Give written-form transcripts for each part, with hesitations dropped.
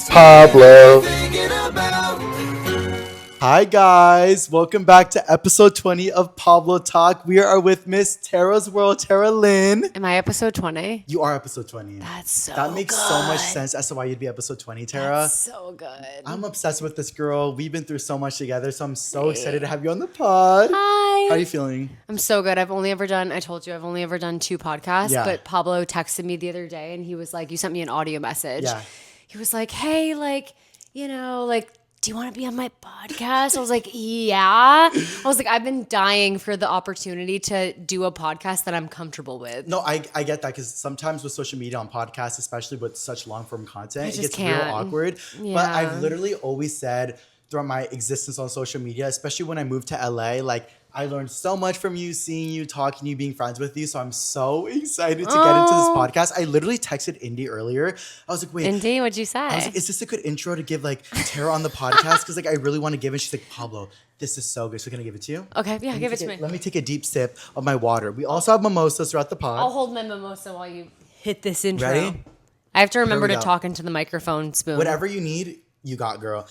Pablo. Hi guys, welcome back to episode 20 of Pablo Talk. We are with Miss Taraswrld, Tara Lynn. Am I episode 20? You are episode 20. That's so That makes good. so much sense as to why you'd be episode 20, Tara. That's so good. I'm obsessed with this girl. We've been through so much together, so I'm so excited to have you on the pod. Hi. How are you feeling? I'm so good. I told you I've only ever done 2 podcasts, Yeah. but Pablo texted me the other day and he was like, you sent me an audio message. Yeah. He was like, hey, do you want to be on my podcast? I was like, yeah. I was like, I've been dying for the opportunity to do a podcast that I'm comfortable with. No, I get that because sometimes with social media on podcasts, especially with such long form content, it gets can't. real awkward. Yeah. But I've literally always said throughout my existence on social media, especially when I moved to LA, like I learned so much from you, seeing you, talking to you, being friends with you. So I'm so excited to get into this podcast. I literally texted Indy earlier. I was like, wait. Indy, what'd you say? I was like, is this a good intro to give like Tara on the podcast? Because like I really want to give it. She's like, Pablo, this is so good. So can I give it to you? Okay, yeah, give it to me. Let me take a deep sip of my water. We also have mimosas throughout the pod. I'll hold my mimosa while you hit this intro. Ready? I have to remember we to go. talk into the microphone spoon. Whatever you need, you got, girl.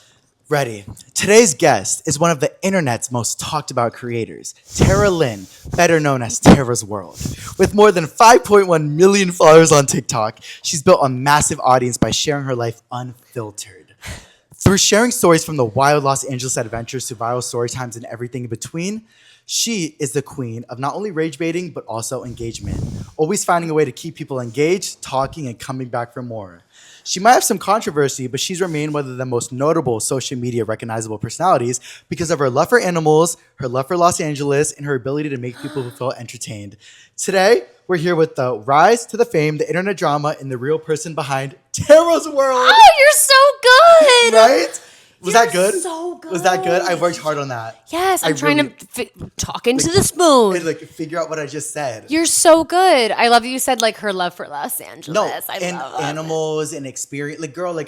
Ready. Today's guest is one of the internet's most talked about creators, Tara Lynn, better known as Taraswrld. With more than 5.1 million followers on TikTok, she's built a massive audience by sharing her life unfiltered. Through sharing stories from the wild Los Angeles adventures to viral story times and everything in between, she is the queen of not only rage baiting, but also engagement, always finding a way to keep people engaged, talking, and coming back for more. She might have some controversy, but she's remained one of the most notable social media recognizable personalities because of her love for animals, her love for Los Angeles, and her ability to make people feel entertained. Today, we're here with the rise to the fame, the internet drama, and the real person behind Taraswrld. Oh, you're so good. Right? Was You're that good? so good. Was that good? I worked hard on that. Yes, I'm I trying really- to talk into the spoon. And like figure out what I just said. You're so good. I love that you said like her love for Los Angeles. No, I and love it. animals and experience. Like, girl,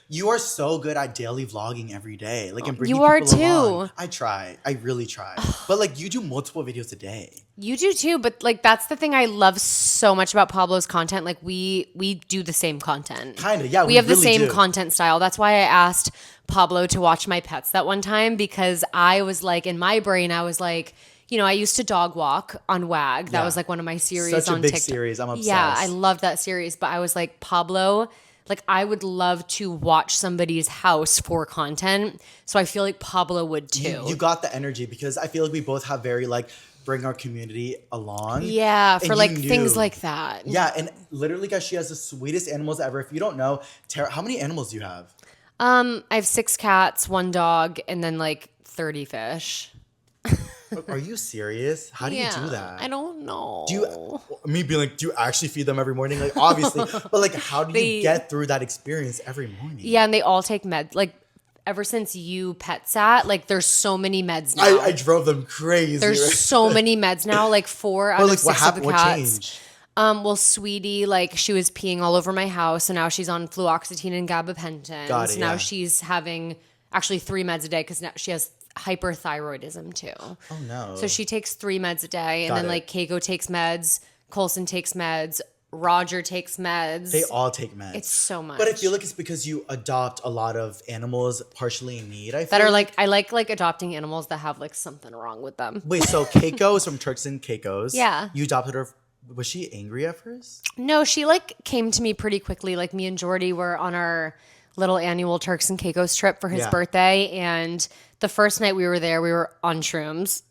you are so good at daily vlogging every day. Like, and bringing You are people too. along. I try. I really try. But like, you do multiple videos a day. You do too, but like that's the thing I love so much about Pablo's content. Like we do the same content. Kinda, yeah. We have the really same do. content style. That's why I asked Pablo to watch my pets that one time because I was like in my brain I was like, you know, I used to dog walk on WAG. That Yeah. was like one of my series Such a on big TikTok. series. I'm obsessed. Yeah, I loved that series, but I was like, Pablo, like I would love to watch somebody's house for content. So I feel like Pablo would too. You got the energy because I feel like we both have very like bring our community along. Yeah, And for like you things knew. like that. Yeah, and literally, guys, she has the sweetest animals ever. If you don't know, Tara, how many animals do you have? I have 6 cats, 1 dog, and then like 30 fish. Are you serious? How do you do that? I don't know. Do you, me being like, do you actually feed them every morning? Like, obviously, but like, how do you get through that experience every morning? Yeah, and they all take meds. Like, ever since you pet sat, like, there's so many meds now. I drove them crazy. There's right? so many meds now. Like 4 out But of like, 6 what of happened? the What cats. changed? Well, Sweetie, like she was peeing all over my house, so now she's on fluoxetine and gabapentin. Got it, so now yeah. she's having actually 3 meds a day because now she has hyperthyroidism too. Oh no. So she takes 3 meds a day, and Got then it. like Keiko takes meds, Colson takes meds, Roger takes meds. They all take meds. It's so much. But I feel like it's because you adopt a lot of animals partially in need. I feel that are like I like adopting animals that have like something wrong with them. Wait, so Keiko is from Turks and Caicos. Yeah. You adopted her. Was she angry at first? No, she like came to me pretty quickly. Like me and Jordy were on our little annual Turks and Caicos trip for his Yeah. birthday, and the first night we were there, we were on shrooms.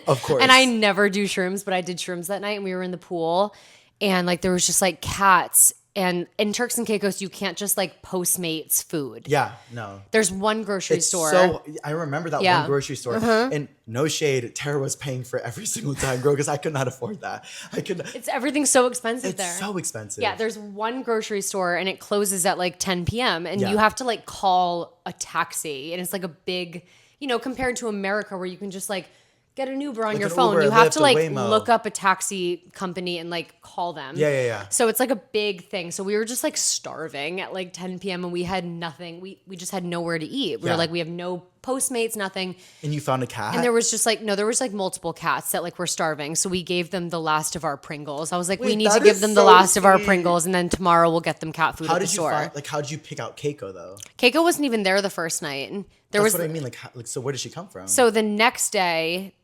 Of course. And I never do shrooms, but I did shrooms that night, and we were in the pool, and like there was just like cats. And in Turks and Caicos, you can't just like Postmates food. Yeah, no. There's one grocery It's store. so I remember that Yeah. one grocery store, and no shade, Tara was paying for every single time, girl, because I could not afford that. I could. Everything's so expensive It's there. so expensive. Yeah, there's one grocery store and it closes at like 10 p.m. and Yeah. you have to like call a taxi, and it's like a big, you know, compared to America where you can just like get an Uber on Like your an phone. Uber, You have Lyft, to a like Waymo. look up a taxi company and like call them. Yeah. So it's like a big thing. So we were just like starving at like 10 p.m. and we had nothing. We just had nowhere to eat. We Yeah. were like, we have no Postmates, nothing. And you found a cat? And there was just like, no, there was like multiple cats that like were starving. So we gave them the last of our Pringles. I was like, we Wait, need to that give is them the so last of our sweet. Pringles. And then tomorrow we'll get them cat food How at the did you store. how did you pick out Keiko though? Keiko wasn't even there the first night. And there That's was, what I mean. So where did she come from? so the next day,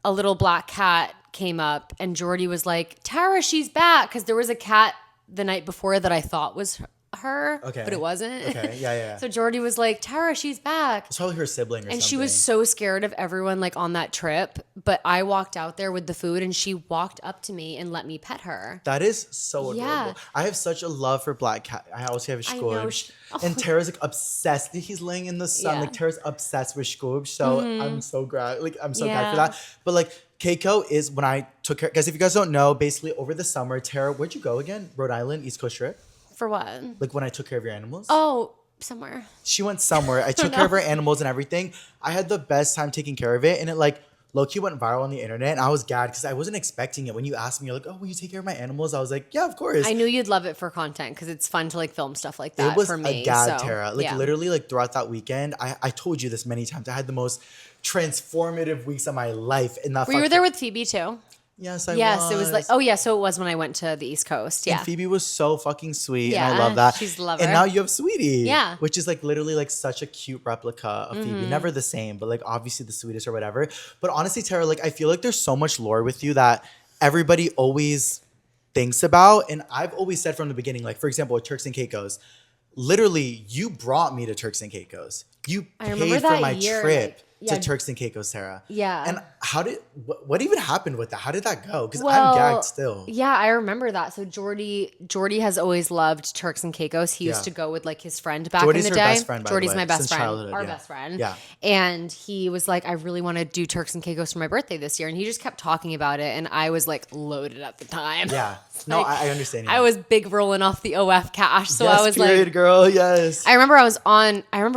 a little black cat came up and Jordy was like, Tara, she's back. Because there was a cat the night before that I thought was her, Okay. but it wasn't. Okay, yeah. So Jordy was like, Tara, she's back. It's probably her sibling or something. And she was so scared of everyone like on that trip. But I walked out there with the food and she walked up to me and let me pet her. That is so adorable. Yeah. I have such a love for black cat. I always have I know. Scourge. And Tara's like obsessed. He's laying in the sun. Yeah. Like Tara's obsessed with Scourge. So I'm so glad. Like I'm so glad Yeah. for that. But like Keiko is when I took her. Guys, if you guys don't know, basically over the summer, Tara, where'd you go again? Rhode Island, East Coast trip? For what? Like when I took care of your animals? Oh, somewhere. She went somewhere. I took care of her animals and everything. I had the best time taking care of it. And it like low-key went viral on the internet. And I was gagged because I wasn't expecting it. When you asked me, you're like, oh, will you take care of my animals? I was like, yeah, of course. I knew you'd love it for content because it's fun to like film stuff like that It was for me. a gag, so, Tara. Like yeah. literally like throughout that weekend, I told you this many times. I had the most transformative weeks of my life in that Were you there with Phoebe too? Yes, I Yes, was. it was like, oh yeah, so it was when I went to the East Coast. Yeah. And Phoebe was so fucking sweet, and I Yeah, love that. she's a lover. And now you have Sweetie, Yeah. which is like literally like such a cute replica of Phoebe. Never the same, but like obviously the sweetest or whatever. But honestly, Tara, like I feel like there's so much lore with you that everybody always thinks about, and I've always said from the beginning, like for example, with Turks and Caicos, literally you brought me to Turks and Caicos. You I remember paid for that my year, trip. like, yeah. To Turks and Caicos, Sarah. Yeah. And how did what even happened with that? How did that go? Because Well, I'm gagged still. Yeah, I remember that. So Jordy has always loved Turks and Caicos. He used Yeah. to go with like his friend back Jordy's in the her day. best friend, by the Jordy's way, my best since friend, childhood, our yeah. best friend. Yeah. And he was like, I really want to do Turks and Caicos for my birthday this year, and he just kept talking about it, and I was like loaded at the time. Yeah. No, Like, I understand. You. I was big rolling off the OF cash, so yes, I was period, like, girl. Yes. I remember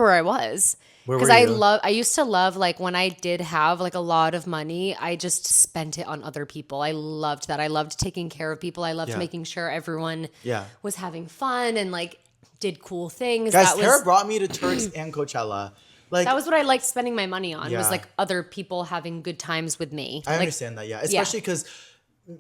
where I was. Where Because were you? I used to love like when I did have like a lot of money, I just spent it on other people. I loved that. I loved taking care of people. I loved Yeah. making sure everyone Yeah. was having fun and like did cool things. Guys, that Tara was brought me to Turks and Coachella. Like that was what I liked spending my money on, Yeah. was like other people having good times with me. I Like, understand that, yeah. Especially because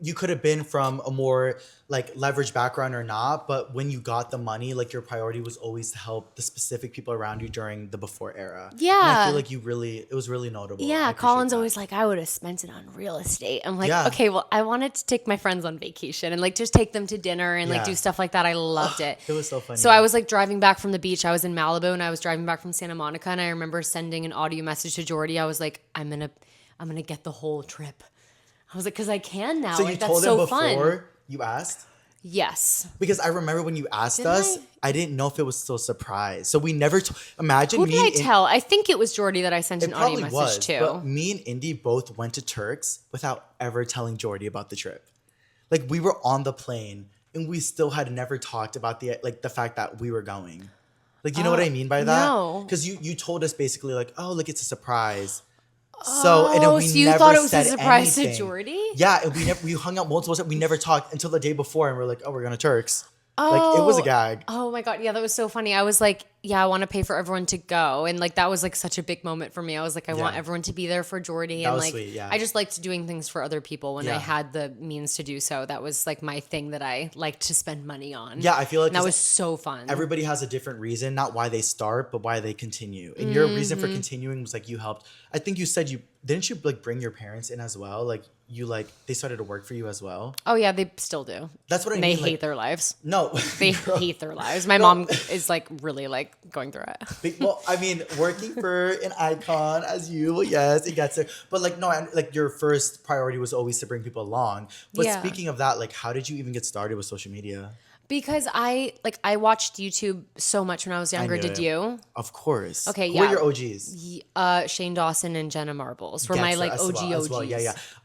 you could have been from a more like leveraged background or not, but when you got the money, like your priority was always to help the specific people around you during the before era. And I Yeah. feel like it was really notable. I Yeah, appreciate Colin's that. always like, I would have spent it on real estate. I'm like, Yeah. okay, well, I wanted to take my friends on vacation and like just take them to dinner and like Yeah. do stuff like that. I loved it. It was so funny. So I was like driving back from the beach. I was in Malibu and I was driving back from Santa Monica, and I remember sending an audio message to Jordy. I was like, I'm gonna get the whole trip. I was like, because I can now. So like, you that's told so him fun. before you asked? Yes. Because I remember when you asked Didn't us, I didn't know if it was still a surprise. So we never imagine Who me did I and tell? I think it was Jordy that I sent an audio probably message was, to. but me and Indy both went to Turks without ever telling Jordy about the trip. Like we were on the plane and we still had never talked about the fact that we were going. Like you know what I mean by that? no. Because you told us basically like, oh, like it's a surprise. So and then we so you never thought it was a said surprise to anything. Jordy? Yeah, and we hung out multiple times. We never talked until the day before, and we're like, oh, we're going to Turks. Like it was a gag. Oh my God. Yeah, that was so funny. I was like, yeah, I want to pay for everyone to go. And like, that was like such a big moment for me. I was like, I want Yeah. everyone to be there for Jordy. That And was like, sweet, yeah. I just liked doing things for other people when I Yeah. had the means to do so. That was like my thing that I liked to spend money on. Yeah, I feel like And that 'cause was so fun. everybody has a different reason, not why they start, but why they continue. And your reason Mm-hmm. for continuing was like you helped. I think you said you didn't you like bring your parents in as well? Like you like they started to work for you as well. Oh yeah, they still do. That's what I And they mean. hate like, their lives. no, They girl. hate their lives. My mom is like really like going through it. Well, I mean, working for an icon as you, yes, it gets it. But like, no, like your first priority was always to bring people along. But Yeah. speaking of that, like, how did you even get started with social media? Because I watched YouTube so much when I was younger. knew Did it. you? Of course. Okay, Who yeah. are your OGs? Shane Dawson and Jenna Marbles were my Gets like as OG well, OGs. as well. Yeah,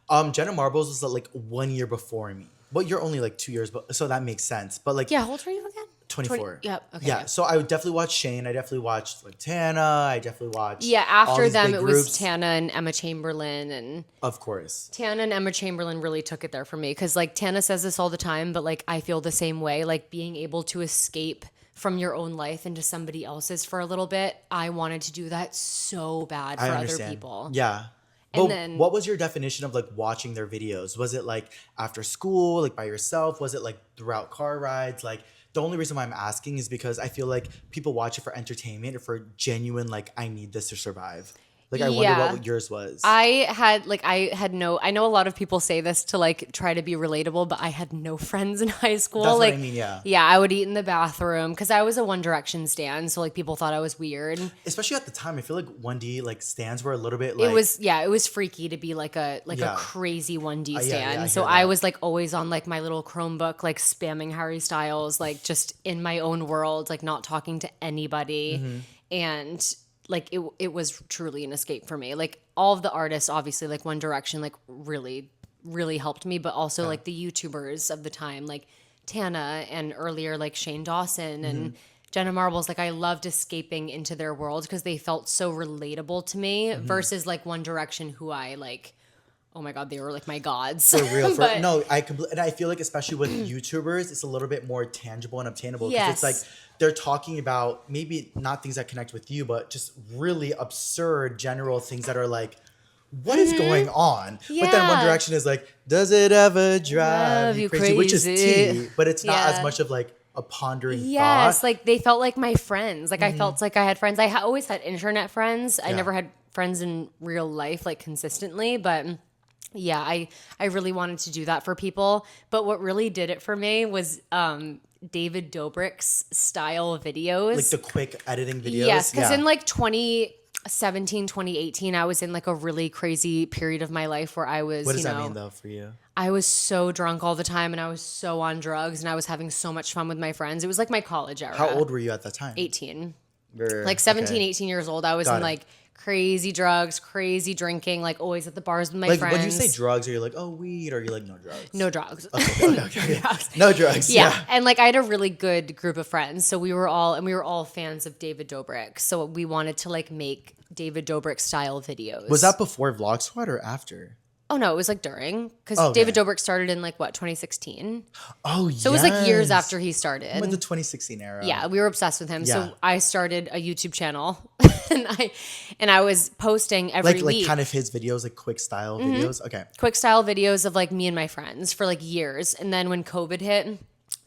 yeah. Jenna Marbles was like 1 year before me. Well, you're only like 2 years, but so that makes sense. But like, Yeah, how old are you again? 24. Yep. Okay. Yeah. So I would definitely watch Shane. I definitely watched like Tana. I definitely watched. Yeah, all after these them big it was groups. Tana and Emma Chamberlain, and Of course. Tana and Emma Chamberlain really took it there for me, because like Tana says this all the time, but like I feel the same way. Like being able to escape from your own life into somebody else's for a little bit. I wanted to do that so bad for other people. Yeah. And But then what was your definition of like watching their videos? Was it like after school, like by yourself? Was it like throughout car rides? Like the only reason why I'm asking is because I feel like people watch it for entertainment or for genuine, like, I need this to survive. Like, I wonder what yours was. I know a lot of people say this to like try to be relatable, but I had no friends in high school. That's like, what I mean, yeah. Yeah, I would eat in the bathroom because I was a One Direction stan, so like people thought I was weird. Especially at the time, I feel like 1D like stands were a little bit like it was freaky to be like a crazy 1D stan. I So hear I that. was like always on like my little Chromebook, like spamming Harry Styles, like just in my own world, like not talking to anybody. Mm-hmm. And like it was truly an escape for me. Like all of the artists, obviously, like One Direction, like really, really helped me, but also like the YouTubers of the time, like Tana and earlier like Shane Dawson and Jenna Marbles. Like I loved escaping into their world because they felt so relatable to me versus like One Direction, who I like, oh my God, they were like my gods. For real. But- No, and I feel like especially with YouTubers, it's a little bit more tangible and obtainable. Because it's like they're talking about maybe not things that connect with you, but just really absurd general things that are like, what is going on? But then One Yeah. Direction is like, does it ever drive you crazy? Which is tea, but it's not as Yeah. much of like a pondering Yes, thought. like they felt like my friends. Like I felt like I had friends. I always had internet friends. I Yeah. never had friends in real life, like consistently. But yeah, I really wanted to do that for people. But what really did it for me was David Dobrik's style videos. Like the quick editing videos. Yes, because Yeah. in like 2017, 2018, I was in like a really crazy period of my life where I was, What does you that know, mean though for you? I was so drunk all the time and I was so on drugs and I was having so much fun with my friends. It was like my college era. How old were you at that time? 18. Or- Like 17, okay. 18 years old. I was Got in it. like crazy drugs, crazy drinking, like always at the bars with my Like friends. when you say drugs, are you like, oh, weed, or are you like, no drugs? No drugs. Okay. No drugs. Yeah. Yeah. And like I had a really good group of friends. So we were all fans of David Dobrik. So we wanted to like make David Dobrik style videos. Was that before Vlog Squad or after? Oh no, it was like during. Because Okay. David Dobrik started in like what, 2016? Oh, So it was like years after he started. With the 2016 era. Yeah, we were obsessed with him. Yeah. So I started a YouTube channel and I was posting every Like week. kind of his videos, like quick style videos. Okay. Quick style videos of like me and my friends for like years. And then when COVID hit,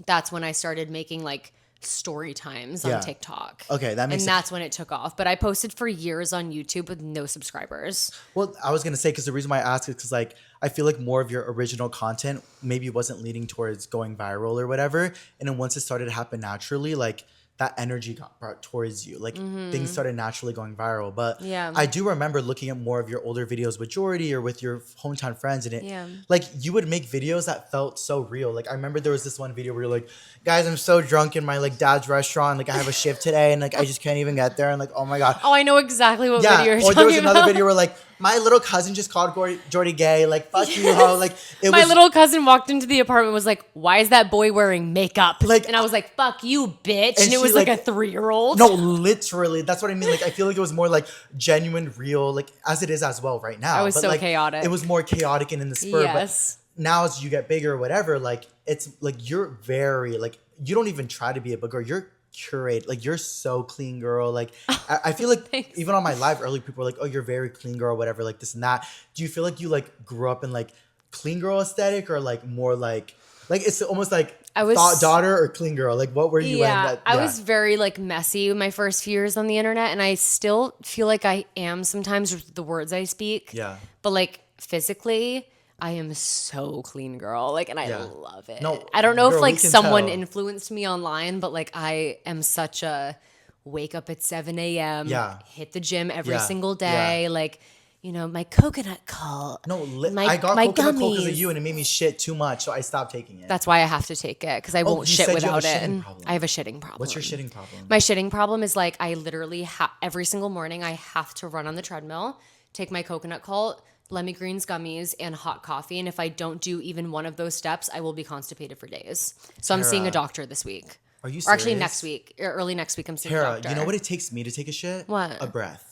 that's when I started making like story times on Yeah. TikTok. Okay, that makes And sense. that's when it took off. But I posted for years on YouTube with no subscribers. Well, I was going to say, because the reason why I asked is because like, I feel like more of your original content maybe wasn't leading towards going viral or whatever. And then once it started to happen naturally, like that energy got brought towards you. Like things started naturally going viral. But Yeah. I do remember looking at more of your older videos with Jordy or with your hometown friends, and it Yeah. like you would make videos that felt so real. Like I remember there was this one video where you're like, guys, I'm so drunk in my like dad's restaurant. Like I have a shift today and like I just can't even get there. And like, oh my God. Oh, I know exactly what Yeah, video you're or there talking was another about. video where like my little cousin just called Jordy gay, like fuck you, ho. Like it My was little cousin walked into the apartment and was like, why is that boy wearing makeup? Like- and I was like, fuck you, bitch. And she, it was like like- a 3-year-old. no, literally. That's what I mean. Like I feel like it was more like genuine, real, like as it is as well right now. I was so like, chaotic. It was more chaotic and in the spur. Yes. But now as you get bigger or whatever, like it's like you're very like you don't even try to be a book girl. You're curate, like you're so clean, girl. Like I feel like Thanks. even on my live early, people were like, oh, you're very clean, girl, whatever, like this and that. Do you feel like you like grew up in like clean girl aesthetic or like more like it's almost like I was- thought daughter or clean girl? Like what were you in? That, I was very like messy my first few years on the internet, and I still feel like I am sometimes with the words I speak. Yeah. But like physically, I am so clean, girl. Like, and I Yeah. love it. No, I don't know girl, if we like can someone tell. influenced me online, but like I am such a wake up at 7 a.m. Yeah. Hit the gym every Yeah. single day. Like, you know, my coconut cult. No, my, I got my coconut cold because of gummies. you, and it made me shit too much, so I stopped taking it. That's why I have to take it because I won't you shit said you have a without it. shitting problem. I have a shitting problem. What's your shitting problem? My shitting problem is like I literally every single morning I have to run on the treadmill, take my coconut cult, Lemmy Greens gummies, and hot coffee. And if I don't do even one of those steps, I will be constipated for days. So I'm seeing a Tara, doctor this week. Are you Or actually serious? next week, or early next week, I'm seeing a Tara, doctor. you know what it takes me to take a shit? What? A breath.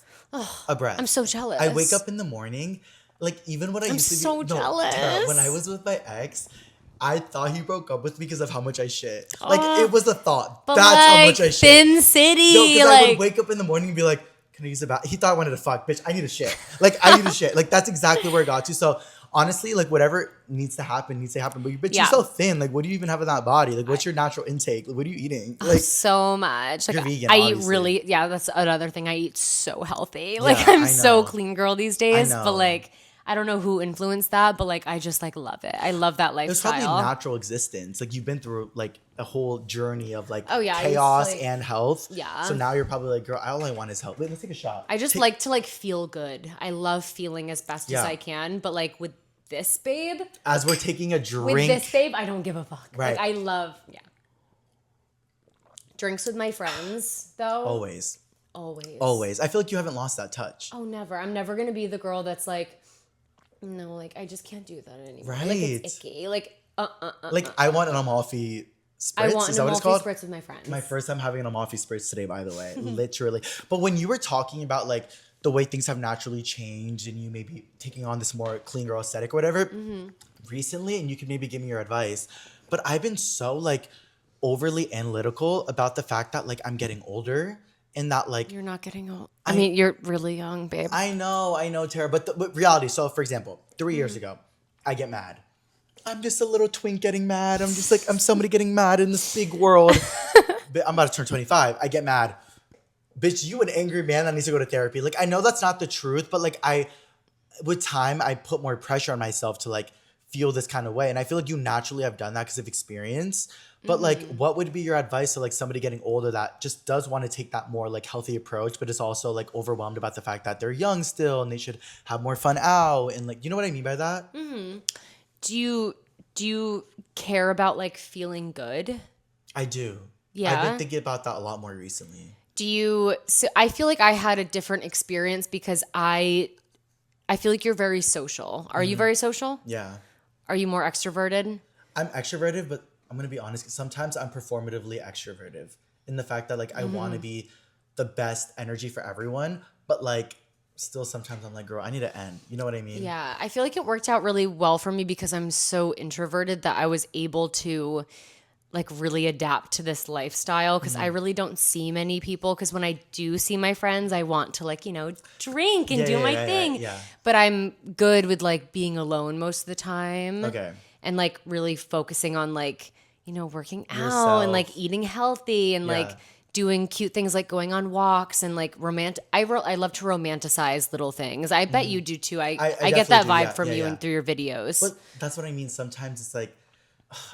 A breath. I'm so jealous. I wake up in the morning, like even when I used to be so Tara, jealous. when I was with my ex, I thought he broke up with me because of how much I shit. Like, it was the thought. But That's like, how much I shit. Thin City. No, because like, I would wake up in the morning and be like, can I use the bath? He thought I wanted to fuck. Bitch, I need a shit. Like, I need a shit. Like, that's exactly where it got to. So, honestly, like, whatever needs to happen, needs to happen. But, bitch, you're so thin. Like, what do you even have in that body? Like, what's your natural intake? Like, what are you eating? Like, so much. Like, you're vegan, I eat obviously. really, that's another thing. I eat so healthy. Like, Yeah, I'm I so know. clean girl these days. I But, know. like, I don't know who influenced that, but like I just like love it. I love that It's probably lifestyle. natural existence. Like, you've been through, like, a whole journey of, like, Oh, yeah, I used to, chaos like- and health. Yeah. So now you're probably like, girl, all I want is health. Wait, let's take a shot. I just like to like feel good. I love feeling as best as Yeah. I can. But like with this babe, As we're taking a drink. with this babe, I don't give a fuck. Right. Like I love, drinks with my friends though. Always. Always. Always. I feel like you haven't lost that touch. Oh, never. I'm never gonna be the girl that's like, no, like I just can't do that anymore. Like Right. it's icky. Like Like, I want an Amalfi spritz. I want Is an that what it's Amalfi called? spritz with my friends. My first time having an Amalfi spritz today, by the way. Literally. But when you were talking about, like, the way things have naturally changed and you may be taking on this more clean girl aesthetic or whatever, recently, and you can maybe give me your advice, but I've been so, like, overly analytical about the fact that, like, I'm getting older and that, like, You're not getting old. I mean, you're really young, babe. I know, Tara, but reality. So, for example, 3 years ago, I get mad. I'm just a little twink getting mad. I'm just like, I'm somebody getting mad in this big world. But I'm about to turn 25. I get mad. Bitch, you an angry man that needs to go to therapy. Like, I know that's not the truth, but like, with time, I put more pressure on myself to like feel this kind of way. And I feel like you naturally have done that because of experience. But like, what would be your advice to like somebody getting older that just does want to take that more like healthy approach, but is also like overwhelmed about the fact that they're young still and they should have more fun out and like, you know what I mean by that? Do you care about like feeling good? I do. Yeah. I've been thinking about that a lot more recently. So I feel like I had a different experience because I feel like you're very social. Are you very social? Yeah. Are you more extroverted? I'm extroverted, but I'm going to be honest. Sometimes I'm performatively extroverted in the fact that like I want to be the best energy for everyone, but like still sometimes I'm like, girl, I need to end. You know what I mean? Yeah, I feel like it worked out really well for me because I'm so introverted that I was able to like really adapt to this lifestyle because I really don't see many people because when I do see my friends, I want to like, drink and do my thing. Yeah. But I'm good with like being alone most of the time. Okay. And like really focusing on like, working out Yourself. and like eating healthy and like doing cute things like going on walks and like I love to romanticize little things. I bet you do too. I get that definitely do. vibe Yeah, from yeah, you yeah. and through your videos. But that's what I mean. Sometimes it's like,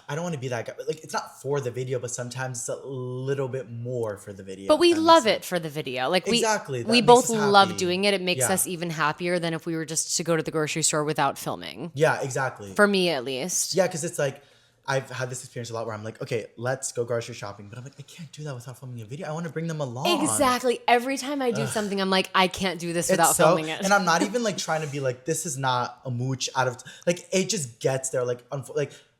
I don't want to be that guy. Like, it's not for the video, but sometimes it's a little bit more for the video. But we if that makes love sense. it for the video. Like Exactly. we That both makes us love happy. doing it. It makes Yeah. us even happier than if we were just to go to the grocery store without filming. Yeah, exactly. For me at least. Yeah, because it's like, I've had this experience a lot where I'm like, okay, let's go grocery shopping. But I'm like, I can't do that without filming a video. I want to bring them along. Exactly. Every time I do something, I'm like, I can't do this without It's so, filming it. and I'm not even like trying to be like, this is not a mooch out of, like, it just gets there. Like,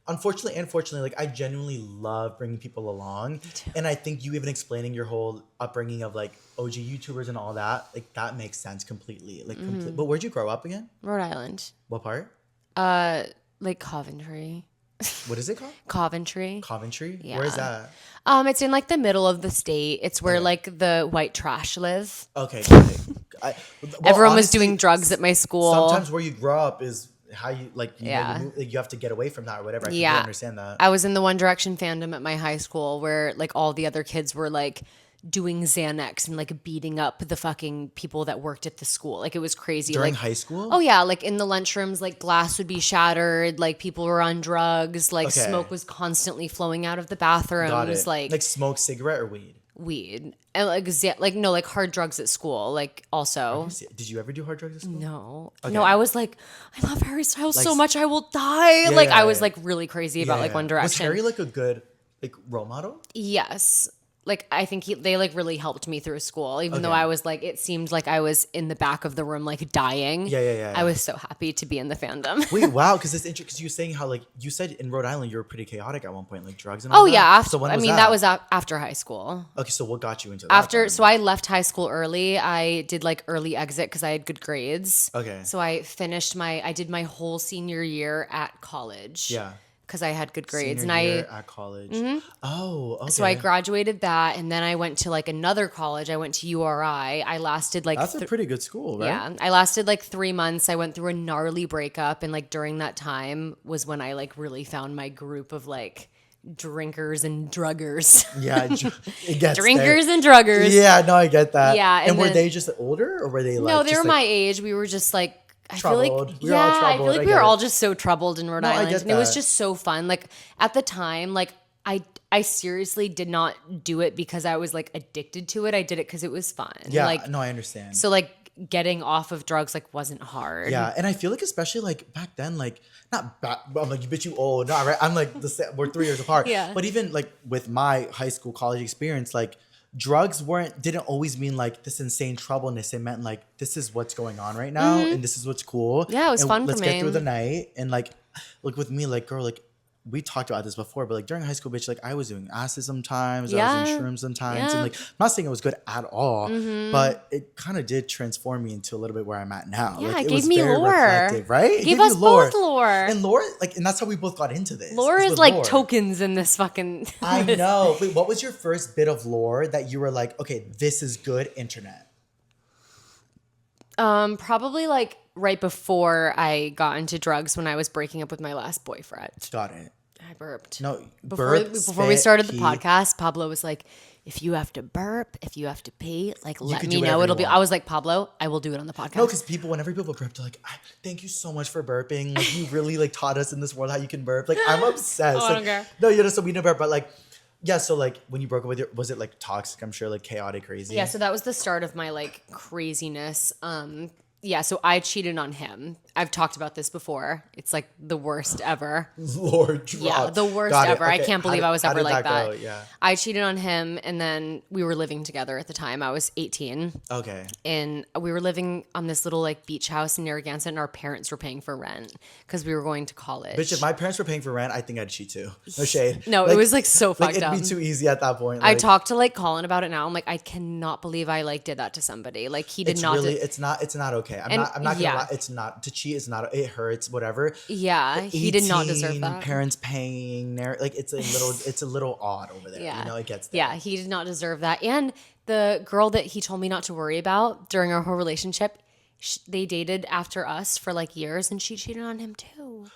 unfortunately and fortunately, like, I genuinely love bringing people along. And I think you even explaining your whole upbringing of like OG YouTubers and all that, like, that makes sense completely. Like, But where'd you grow up again? Rhode Island. What part? Like Coventry. What is it called? Coventry. Coventry? Yeah. Where is that? It's in like the middle of the state. It's where like the white trash live. Okay. Got it. Everyone was honestly, doing drugs at my school. Sometimes where you grow up is how you like. You know, Yeah. you, like, you have to get away from that or whatever. I Yeah. completely understand that. I was in the One Direction fandom at my high school where like all the other kids were like doing Xanax and like beating up the fucking people that worked at the school. Like it was crazy. During like high school? Oh yeah, like in the lunchrooms, like glass would be shattered, like people were on drugs, like Okay. smoke was constantly flowing out of the Got bathrooms, it. like smoke cigarette or weed. weed. And like hard drugs at school, like also. Did you ever do hard drugs at school? No. Okay. No, I was like, I love Harry Styles so Like- much I will die. Yeah, like yeah, I was yeah. like really crazy about like One Was Direction. Harry like a good like role model? Yes. Like I think they like really helped me through school, even though Okay. I was like, it seemed like I was in the back of the room like dying. Yeah. I was so happy to be in the fandom. Wait, wow, because it's interesting because you were saying how like you said in Rhode Island you were pretty chaotic at one point, like drugs and all Oh that. yeah, after So when I was mean that was after high school. Okay, so what got you into that? After then? so I left high school early. I did like early exit because I had good grades. Okay. So I did my whole senior year at college. Yeah. because I had good grades. Senior And year at college. Oh, okay. so I graduated that, and then I went to like another college. I went to URI. I lasted like That's a pretty good school, right? yeah, I lasted like 3 months. I went through a gnarly breakup, and like during that time was when I like really found my group of like drinkers and druggers. Yeah, it gets Drinkers there. and druggers. Yeah, no, I get that. Yeah, and were then- they just older or were they like No, they just were like, my age. We were just like I feel troubled? like We were all I feel troubled. like I we get were it. all just so troubled in Rhode No, I Island, get and it was that. just so fun. Like at the time, like I seriously did not do it because I was like addicted to it. I did it because it was fun. Yeah, like no, I understand. so like getting off of drugs like wasn't hard. Yeah, and I feel like especially like back then, like not back. I'm like, bitch, you old, not right. I'm like we're 3 years apart. Yeah. But even like with my high school, college experience, like drugs didn't always mean like this insane troubleness. It meant like this is what's going on right now, and this is what's cool. Yeah, it was and fun for let's get me. through the night. And like, look with me, like girl, like. We talked about this before, but like during high school, bitch, like I was doing acid sometimes, I was doing shrooms sometimes, Yeah. and like I'm not saying it was good at all, but it kind of did transform me into a little bit where I'm at now. Yeah, like, it gave was me very lore. reflective, right? It Gave gave us you lore. both lore. And lore, like, and that's how we both got into this. Lore is is with like lore. tokens in this fucking. I know. Wait, what was your first bit of lore that you were like, okay, this is good internet? Probably like right before I got into drugs when I was breaking up with my last boyfriend. Got it. I burped. No, Before we spit, started the pee. podcast, Pablo was like, if you have to burp, if you have to pee, like let can me do know. whatever It'll you be. want. I was like, Pablo, I will do it on the podcast. No, because whenever people burp, they're like, thank you so much for burping. Like, you really like taught us in this world how you can burp. Like, I'm obsessed. Oh, I like, don't care. No, you know, so we never burp, but like, yeah. So like, when you broke up with was it like toxic? I'm sure, like chaotic, crazy. Yeah, so that was the start of my like craziness. Yeah, so I cheated on him. I've talked about this before. It's like the worst ever. Lord, drop. Yeah, the worst Got it. ever. I Okay, can't believe I was how ever did like that. go? Yeah. I cheated on him, and then we were living together at the time. I was 18, Okay. and we were living on this little like beach house in Narragansett, and our parents were paying for rent because we were going to college. Bitch, if my parents were paying for rent, I think I'd cheat too. No shade. No, it was like so fucked it'd up. be too easy at that point. I Like, talked to like Colin about it now. I'm like, I cannot believe I like did that to somebody. Like he did it's not. really, it's not okay. I'm not gonna yeah. lie. It's not to cheat. It's not. It hurts. Whatever. Yeah, he did not deserve 18, that. Parents paying, like it's a little odd over there. Yeah. You know, it gets there. Yeah, he did not deserve that. And the girl that he told me not to worry about during our whole relationship, they dated after us for like years, and she cheated on him too.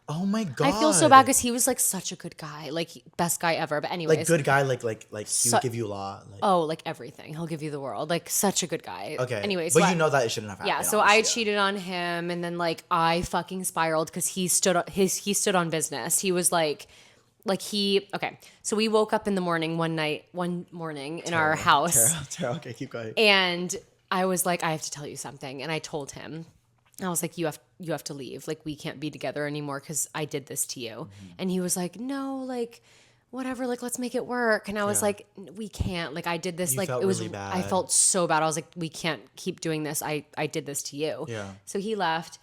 Oh my god. I feel so bad because he was like such a good guy, like best guy ever. But anyways, Like good guy, like he would give you a lot. Like, oh, like everything. He'll give you the world. Like such a good guy. okay. Anyways, but so you know that it shouldn't have happened. yeah, so I obviously, cheated on him, and then like I fucking spiraled because he stood on business. He was like okay. So we woke up in the morning one morning in our house, Tara, okay, keep going. and I was like, I have to tell you something, and I told him. I was like, you have to leave. Like we can't be together anymore because I did this to you. Mm-hmm. And he was like, no, like whatever, like let's make it work. And I was like, we can't. Like I did this. You like felt it was. really bad. I felt so bad. I was like, we can't keep doing this. I did this to you. Yeah. So he left.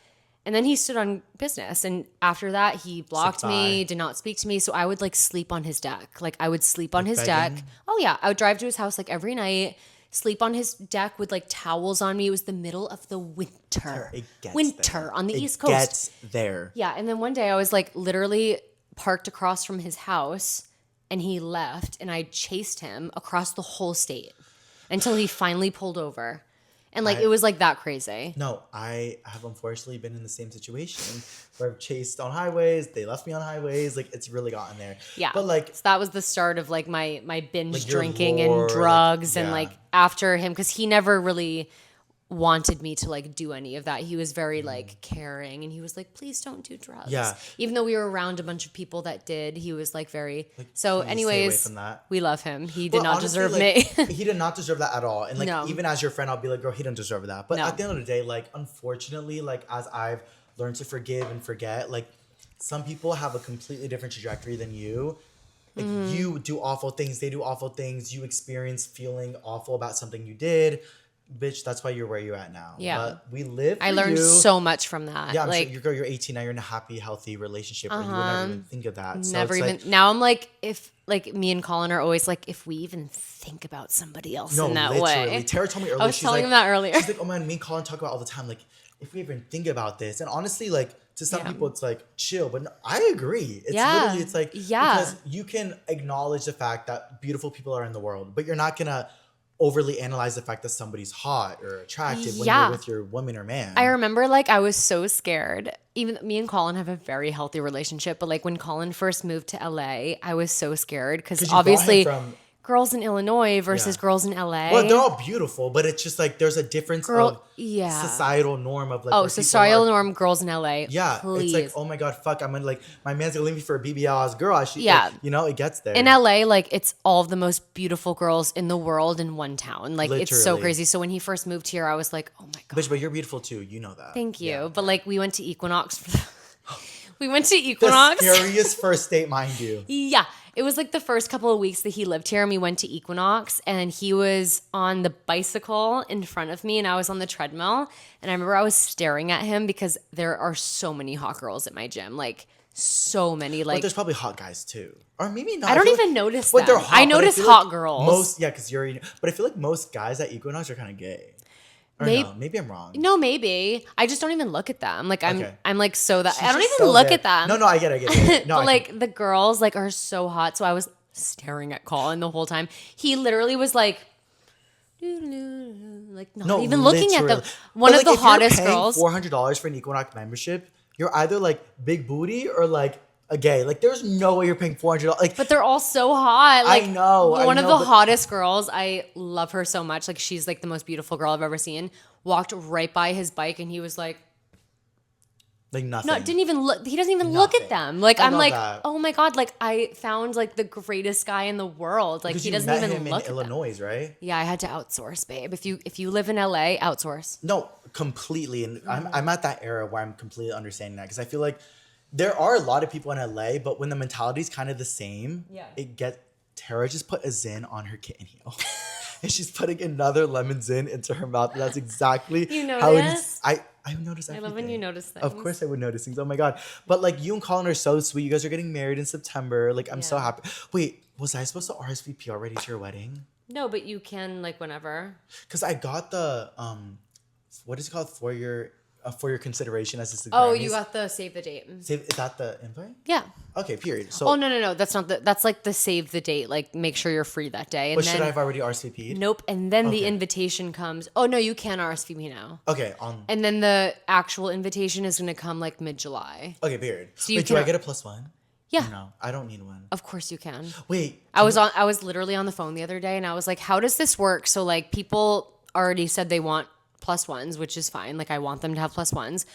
And then he stood on business. And after that, he blocked me, bye. did not speak to me. So I would like sleep on his deck. Like I would sleep on his begging? deck. Oh yeah. I would drive to his house like every night, sleep on his deck with like towels on me. It was the middle of the winter. It gets Winter there. on the It East Coast. Gets there. Yeah. And then one day I was like literally parked across from his house, and he left, and I chased him across the whole state until he finally pulled over. And like it was like that crazy. No, I have unfortunately been in the same situation where I've chased on highways. They left me on highways. Like it's really gotten there. Yeah. But like so that was the start of like my binge Like, your drinking lore, and like, drugs and yeah. like after him, because he never really wanted me to like do any of that. He was very like caring, and he was like, please don't do drugs. Yeah. Even though we were around a bunch of people that did, he was like very so please stay away anyways, from that. we love him. He did Well, not honestly, deserve like, me. He did not deserve that at all. And like No. even as your friend, I'll be like, girl, he didn't deserve that. But No. at the end of the day, like unfortunately, like as I've learned to forgive and forget, like some people have a completely different trajectory than you. Like Mm-hmm. you do awful things, they do awful things, you experience feeling awful about something you did. Bitch, that's why you're where you're at now. Yeah. But we live I for learned you. so much from that. Yeah, I'm like sure you're 18 now. You're in a happy, healthy relationship where you would never even think of that. So never it's even like, now I'm like, if like me and Colin are always like, if we even think about somebody else no, in that literally. way. Tara told me earlier. I was she's telling like, him that earlier. She's like, oh man, me and Colin talk about all the time. Like, if we even think about this, and honestly, like to some Yeah. people it's like chill, but no, I agree. It's Yeah. literally it's like Yeah. because you can acknowledge the fact that beautiful people are in the world, but you're not gonna overly analyze the fact that somebody's hot or attractive when Yeah. you're with your woman or man. I remember like I was so scared. Even me and Colin have a very healthy relationship, but like when Colin first moved to LA, I was so scared because 'Cause you brought obviously him from- girls in Illinois versus Yeah. girls in LA. Well, they're all beautiful, but it's just like there's a difference of yeah. societal norm of like Oh, where people societal are- norm, girls in LA. Yeah, please. it's like, oh my god, fuck! I'm gonna like my man's gonna leave me for a BBL as girl. I should, Yeah. like, you know, it gets there. In LA, like it's all of the most beautiful girls in the world in one town. Like it's so Literally. crazy. So when he first moved here, I was like, oh my god, Bitch, but you're beautiful too. You know that. thank you. Yeah. But like we went to Equinox. We went to The Equinox. scariest first date, mind you. Yeah. It was like the first couple of weeks that he lived here and we went to Equinox and he was on the bicycle in front of me and I was on the treadmill. And I remember I was staring at him because there are so many hot girls at my gym. Like so many. But Like there's probably hot guys too, or maybe not. I don't feel even like, notice but them. they're hot, I but notice feel hot like girls. Most, yeah, because you're. But I feel like most guys at Equinox are kind of gay. Or no, maybe I'm wrong. No, maybe. I just don't even look at them. Like Okay. I'm like so that She's I don't just even so look there. at them. No, I get it. No, but I like the girls like are so hot. So I was staring at Colin the whole time. He literally was like like not even looking at them. literally. One But, of the like, if you're hottest paying girls. $400 for an Equinox membership, you're either like big booty or like a gay. Like there's no way you're paying $400. Like But they're all so hot. Like one of the but- hottest girls. I love her so much. Like she's like the most beautiful girl I've ever seen. Walked right by his bike and he was like nothing. no, didn't even look. He doesn't even look at Nothing. them. Like I I'm love like, that. oh my god! Like I found like the greatest guy in the world. Like Because he you doesn't met even him look in at them. Illinois, right? Yeah, I had to outsource, babe. If you live in LA, outsource. No, completely. And Mm-hmm. I'm at that era where I'm completely understanding that because I feel like there are a lot of people in LA, but when the mentality is kind of the same, Tara just put a Zin on her kitten heel. And she's putting another lemon Zin into her mouth. And that's exactly You how it notice? is. I notice everything. I love when you notice things. Of course I would notice things. Oh my God. But like you and Colin are so sweet. You guys are getting married in September. Like I'm so Yeah. happy. Wait, was I supposed to RSVP already to your wedding? No, but you can like whenever. Because I got the what is it called for your consideration as a Oh, you got the save the date. Is that the invite? Yeah. Okay, period. So Oh no, that's not the. That's like the save the date. Like make sure you're free that day. And but then, should I have already RSVP'd? Nope. And then the Okay. invitation comes. Oh no, you can RSVP now. Okay, And then the actual invitation is gonna come like mid-July. okay, period. So you Wait, do I can- get a +1? Yeah. Or no, I don't need one. Of course you can. Wait, I was literally on the phone the other day and I was like, how does this work? So like people already said they want +1s, which is fine. Like I want them to have +1s.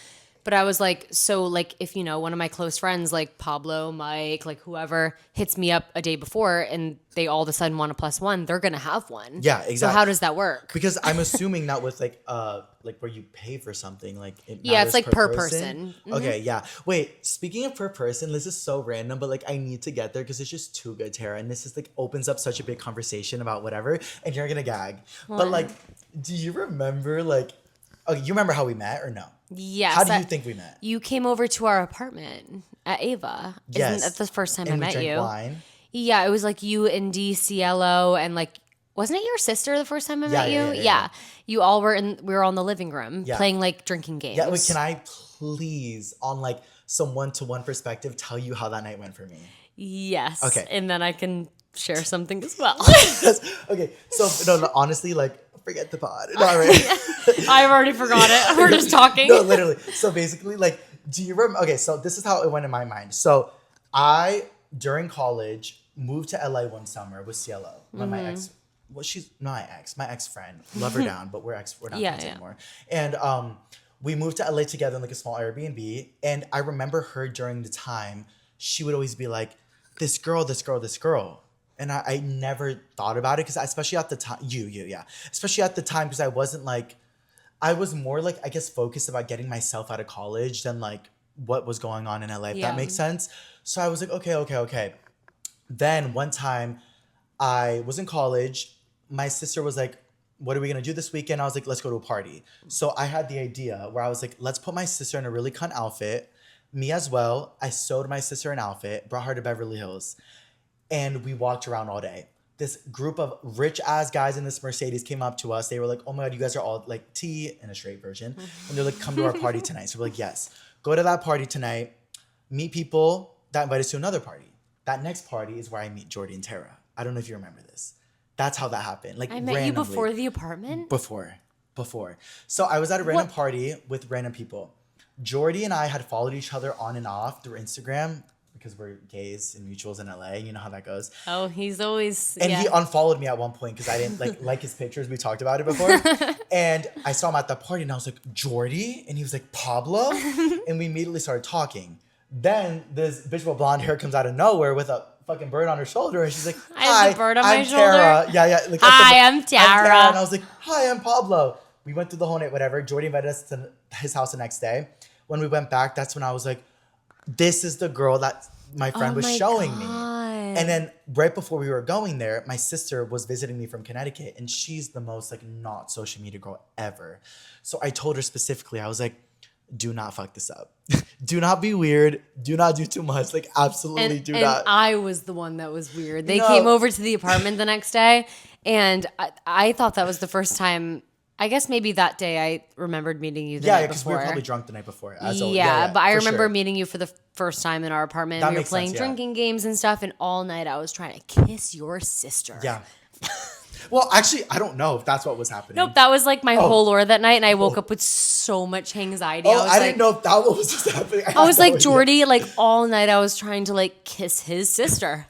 But I was like, so like if you know one of my close friends like Pablo, Mike, like whoever hits me up a day before and they all of a sudden want a +1, they're gonna have one. Yeah, So exactly. how does that work? because I'm assuming that with like where you pay for something like it Yeah, it's matters like per person. Mm-hmm. Okay, yeah. Wait, speaking of per person, this is so random, but like I need to get there because it's just too good, Tara. And this is like opens up such a big conversation about whatever, and you're gonna gag. But like, do you remember like? Okay, you remember how we met or no? Yes. How do you think we met? You came over to our apartment at Ava. Yes. Isn't that the first time I And we met drank you? wine. Yeah, it was like you and DCLO and like wasn't it your sister the first time I met you? Yeah. You all were we were all in the living room Yeah. playing like drinking games. Yeah, wait, can I please, on like some one-to-one perspective, tell you how that night went for me? Yes. Okay. And then I can share something as well. Okay, so no, honestly, like, forget the pod. No, right? I've already forgot it. We're just talking. No, literally. So basically, like, do you remember? Okay, so this is how it went in my mind. So I, during college, moved to LA one summer with CLO. When my ex, well, she's not my ex, my ex-friend. Love her down, but we're not friends anymore. And we moved to LA together in like a small Airbnb. And I remember her during the time, she would always be like, this girl. And I never thought about it because especially at the time, yeah. Especially at the time because I wasn't like, I was more like, I guess, focused about getting myself out of college than like what was going on in LA, if Yeah. that makes sense. So I was like, okay. Then one time I was in college, my sister was like, what are we gonna do this weekend? I was like, let's go to a party. So I had the idea where I was like, let's put my sister in a really cunt outfit. Me as well. I sewed my sister an outfit, brought her to Beverly Hills, and we walked around all day. This group of rich ass guys in this Mercedes came up to us. They were like, oh my God, you guys are all like T in a straight version. And they're like, come to our party tonight. So we're like, yes. Go to that party tonight. Meet people that invite us to another party. That next party is where I meet Jordy and Tara. I don't know if you remember this. That's how that happened. Like I met you before the apartment? Before. So I was at a random party with random people. Jordy and I had followed each other on and off through Instagram because we're gays and mutuals in LA. You know how that goes. Oh, he's always... And he unfollowed me at one point because I didn't like his pictures. We talked about it before. And I saw him at the party and I was like, Jordy? And he was like, Pablo? And we immediately started talking. Then this bitch with blonde hair comes out of nowhere with a fucking bird on her shoulder. And she's like, I have the bird on my shoulder? Tara. Yeah. Like, Hi, I'm Tara. And I was like, hi, I'm Pablo. We went through the whole night, whatever. Jordy invited us to his house the next day. When we went back, that's when I was like, this is the girl that my friend was showing me. And then right before we were going there, my sister was visiting me from Connecticut, and she's the most like not social media girl ever. So I told her specifically, I was like, do not fuck this up. Do not be weird. Do not do too much. Like, absolutely do not. And I was the one that was weird. They came over to the apartment the next day, and I thought that was the first time. I guess maybe that day I remembered meeting you the night before. Yeah, because we were probably drunk the night before. But I remember meeting you for the first time in our apartment. We were playing drinking games and stuff, and all night I was trying to kiss your sister. Yeah. Well, actually, I don't know if that's what was happening. Nope, that was like my whole lore that night, and I woke up with so much anxiety. I didn't know if that was just happening. I was like, Jordy, like all night I was trying to like kiss his sister.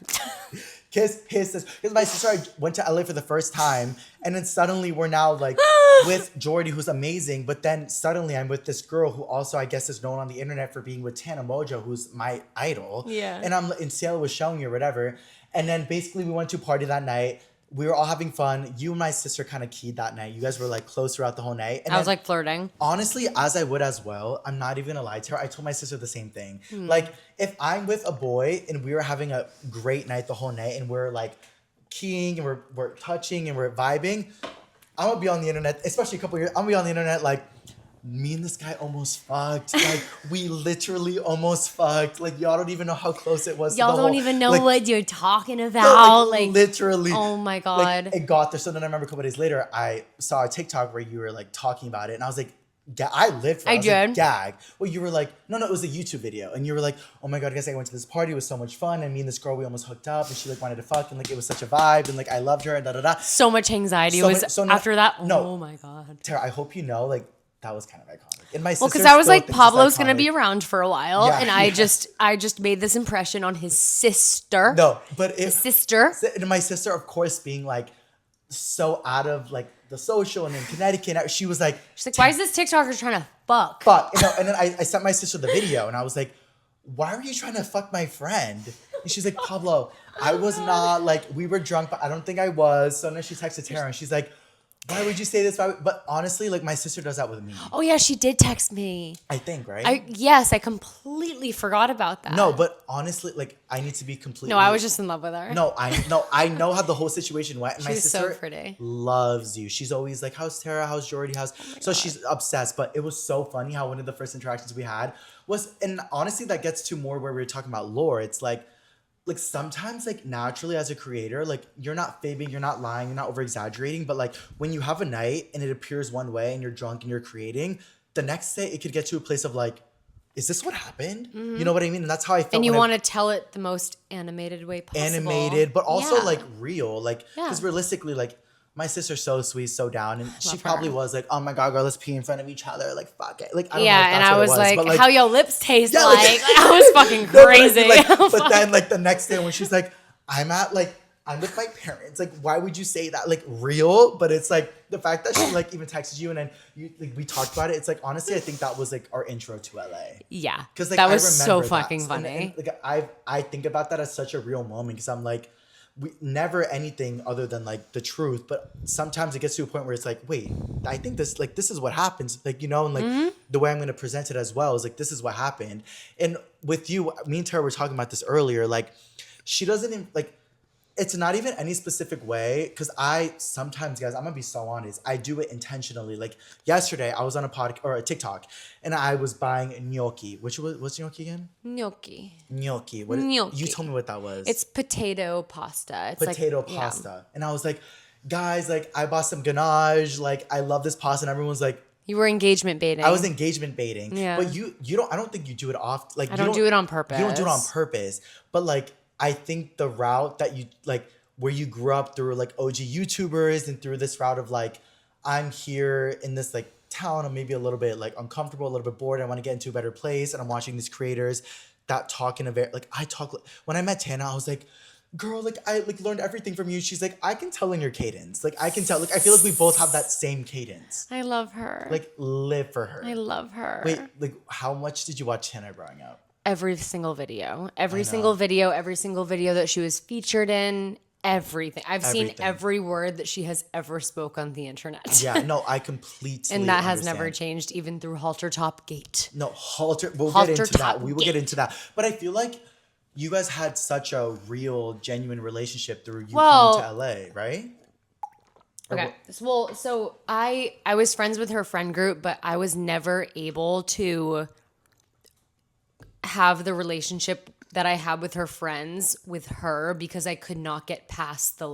Kiss his sister. Because my sister went to LA for the first time, and then suddenly we're now like with Jordy, who's amazing. But then suddenly I'm with this girl who also I guess is known on the internet for being with Tana Mojo, who's my idol. Yeah. And I'm in Cielo was showing you or whatever. And then basically we went to a party that night. We were all having fun. You and my sister kind of keyed that night. You guys were like close throughout the whole night. And I was like flirting. Honestly, as I would as well, I'm not even gonna lie to her. I told my sister the same thing. Like, if I'm with a boy and we were having a great night the whole night and we're like keying and we're touching and we're vibing, I'm gonna be on the internet, especially a couple years, I'm gonna be on the internet like, me and this guy almost fucked. Like, we literally almost fucked. Like, y'all don't even know how close it was. Y'all don't even know what you're talking about. No, like, literally. Oh my God. Like, it got there. So then I remember a couple days later, I saw a TikTok where you were like talking about it. And I was like, I lived for it. I did. Like, gag. Well, you were like, no, it was a YouTube video. And you were like, oh my God, I guess I went to this party. It was so much fun. And me and this girl, we almost hooked up. And she like wanted to fuck. And like, it was such a vibe. And like, I loved her and da-da-da. So much anxiety after that. Oh my God. Tara, I hope you know, like, that was kind of iconic. And my because I was like, Pablo's gonna be around for a while, and I just made this impression on his sister. No, but his sister, and my sister, of course, being like so out of like the social and in Connecticut, she's like, why is this TikToker trying to fuck? And then I sent my sister the video, and I was like, why are you trying to fuck my friend? And she's like, Pablo, I was not like, we were drunk, but I don't think I was. So then she texted Tara, and she's like, why would you say this? But honestly, like, my sister does that with me. Oh, yeah, she did text me. I think, right? Yes, I completely forgot about that. No, but honestly, like, I need to be completely... No, I was just in love with her. No, I know how the whole situation went. And my sister so pretty. Loves you. She's always like, how's Tara? How's Jordy? So she's obsessed. But it was so funny how one of the first interactions we had was... And honestly, that gets to more where we were talking about lore. It's like sometimes like naturally as a creator, like you're not fibbing, you're not lying, you're not over exaggerating, but like when you have a night and it appears one way and you're drunk and you're creating, the next day it could get to a place of like, is this what happened? You know what I mean? And that's how I felt. And you want to tell it the most animated way possible. Animated, but also like real, like because realistically, like my sister's so sweet, so down, and she probably was like, "Oh my God, girl, let's pee in front of each other, like fuck it." Like I don't know if that's and I was like, but, "How your lips taste like?" I was fucking crazy. But then like the next day when she's like, I'm with my parents. Like, why would you say that? Like, real? But it's like the fact that she like even texted you and then you like we talked about it. It's like honestly, I think that was like our intro to LA. Yeah, because like that was so fucking funny. And, like I think about that as such a real moment because I'm like. We never anything other than like the truth, but sometimes it gets to a point where it's like, wait, I think this is what happens, like, you know, and like the way I'm going to present it as well is like, this is what happened. And with you, me and Tara were talking about this earlier, like she doesn't even like, it's not even any specific way. Cause I sometimes, guys, I'm gonna be so honest. I do it intentionally. Like yesterday I was on a TikTok and I was buying gnocchi, what's gnocchi again? Gnocchi. You told me what that was. It's potato pasta. It's potato pasta. Yeah. And I was like, guys, like I bought some ganache. Like I love this pasta. And everyone's like, You were engagement baiting. I was engagement baiting. Yeah. But you don't. I don't think you do it off. Like I don't do it on purpose. You don't do it on purpose. But like I think the route that you like, where you grew up through like OG YouTubers and through this route of like, I'm here in this like town. I'm maybe a little bit like uncomfortable, a little bit bored. I want to get into a better place, and I'm watching these creators that talk in a very like I talk. When I met Tana, I was like, girl, like I like learned everything from you. She's like, I can tell in your cadence. Like I can tell. Like I feel like we both have that same cadence. I love her. Like live for her. I love her. Wait, like how much did you watch Tana growing up? Every single video. Every single video that she was featured in. Everything. I've seen every word that she has ever spoke on the internet. Yeah, no, I completely And that has understand. never changed, even through Halter Top Gate. No, we'll Halter get into that. Top We will get into that. But I feel like you guys had such a real, genuine relationship through you coming to LA, right? Okay. Well, so I was friends with her friend group, but I was never able to have the relationship that I had with her friends with her because I could not get past the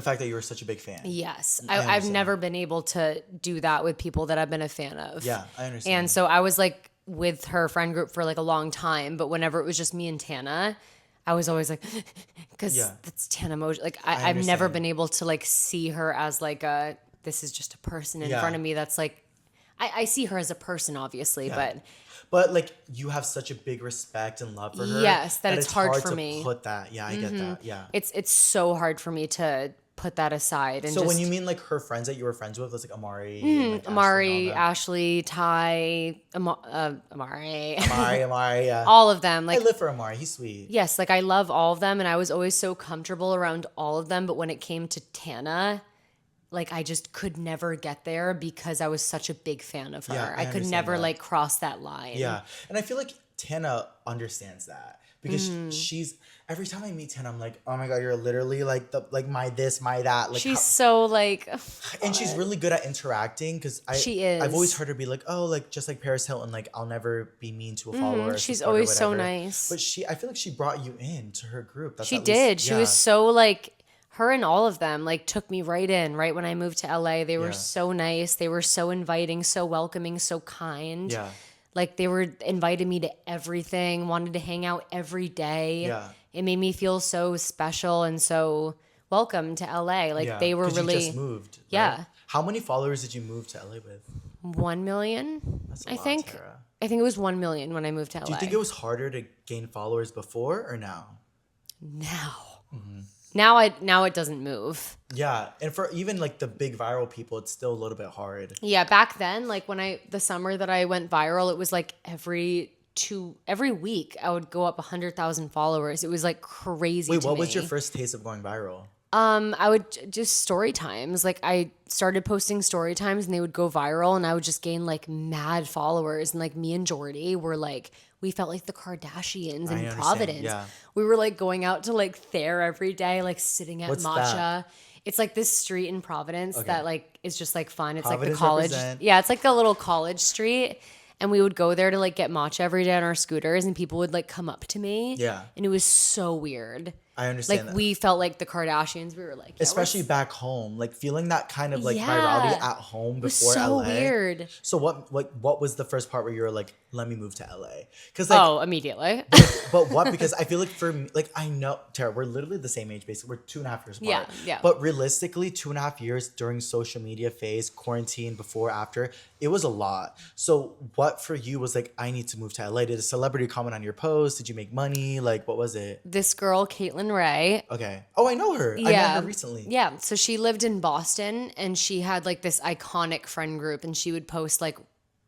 fact that you were such a big fan. Yes. I've never been able to do that with people that I've been a fan of. Yeah, I understand. And so I was like with her friend group for like a long time, but whenever it was just me and Tana, I was always like, because that's Tana Mojo. Like I've never been able to like see her as like this is just a person in front of me that's like, I see her as a person obviously, But like you have such a big respect and love for her. Yes, that it's hard for to me. Put that. Yeah, I get that. Yeah. It's so hard for me to put that aside. And so when you mean like her friends that you were friends with, that's like Amari, and, like, Amari, Ashley, Ty, Amari, yeah. all of them. I Like live for Amari. He's sweet. yes, like I love all of them, and I was always so comfortable around all of them. But when it came to Tana, like I just could never get there because I was such a big fan of her. Yeah, I could never like cross that line. Yeah, and I feel like Tana understands that because she's every time I meet Tana, I'm like, oh my god, you're literally like my this, my that. Like she's so like, and she's really good at interacting because she is. I've always heard her be like, oh, like just like Paris Hilton, like I'll never be mean to a follower. She's always so nice. But I feel like she brought you into her group. That's she did. She was so like. Her and all of them like took me right in right when I moved to LA. They were so nice. They were so inviting, so welcoming, so kind. Yeah. Like they were invited me to everything, wanted to hang out every day. Yeah. It made me feel so special and so welcome to LA. Like they were really you just moved. Right? Yeah. How many followers did you move to LA with? 1 million. That's a I lot, think. Tara. I think it was 1 million when I moved to LA. Do you think it was harder to gain followers before or now? Now. Now it doesnn't move. Yeah, and for even like the big viral people, it's still a little bit hard. Yeah, back then, like when the summer that I went viral, it was like every week I would go up 100,000 followers. It was like crazy. Wait, what was your first taste of going viral? I would just story times. Like I started posting story times and they would go viral and I would just gain like mad followers. And like me and Jordy were like, we felt like the Kardashians in Providence. Yeah. We were like going out to like Thayer every day, like sitting at What's Matcha. that? It's like this street in Providence that like is just like fun. It's Providence like the college. represent. Yeah, it's like the little college street. And we would go there to like get matcha every day on our scooters and people would like come up to me. Yeah. And it was so weird. I understand like that. we felt like the Kardashians. We were like, especially back home, like feeling that kind of like virality at home before so LA. Weird. So what was the first part where you were like, let me move to LA? Because like, immediately. but what? Because I feel like for me, like I know, Tara, we're literally the same age, basically. We're 2.5 years apart. Yeah. But realistically, 2.5 years during social media phase, quarantine, before, after, it was a lot. So what for you was like, I need to move to LA? Did a celebrity comment on your post? Did you make money? Like, what was it? This girl, Caitlin Ray. Okay. Oh, I know her. I met her recently. Yeah. So she lived in Boston and she had like this iconic friend group and she would post like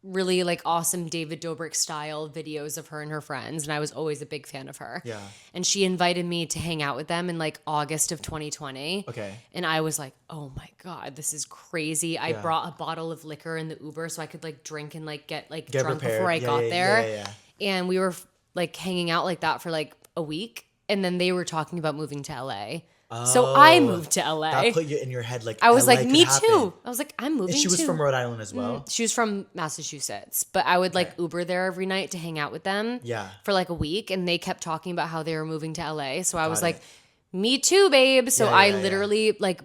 really like awesome David Dobrik style videos of her and her friends. And I was always a big fan of her. Yeah. And she invited me to hang out with them in like August of 2020. Okay. And I was like, oh my God, this is crazy. I brought a bottle of liquor in the Uber so I could like drink and like get drunk prepared. before I got there. Yeah. And we were like hanging out like that for like a week. And then they were talking about moving to LA. So I moved to LA. That put you in your head like I was LA like, me happen. too. I was like, I'm moving And she was too. from Rhode Island as well? She was from Massachusetts. But I would like Uber there every night to hang out with them for like a week. And they kept talking about how they were moving to LA. So I was like, me too, babe. So I literally like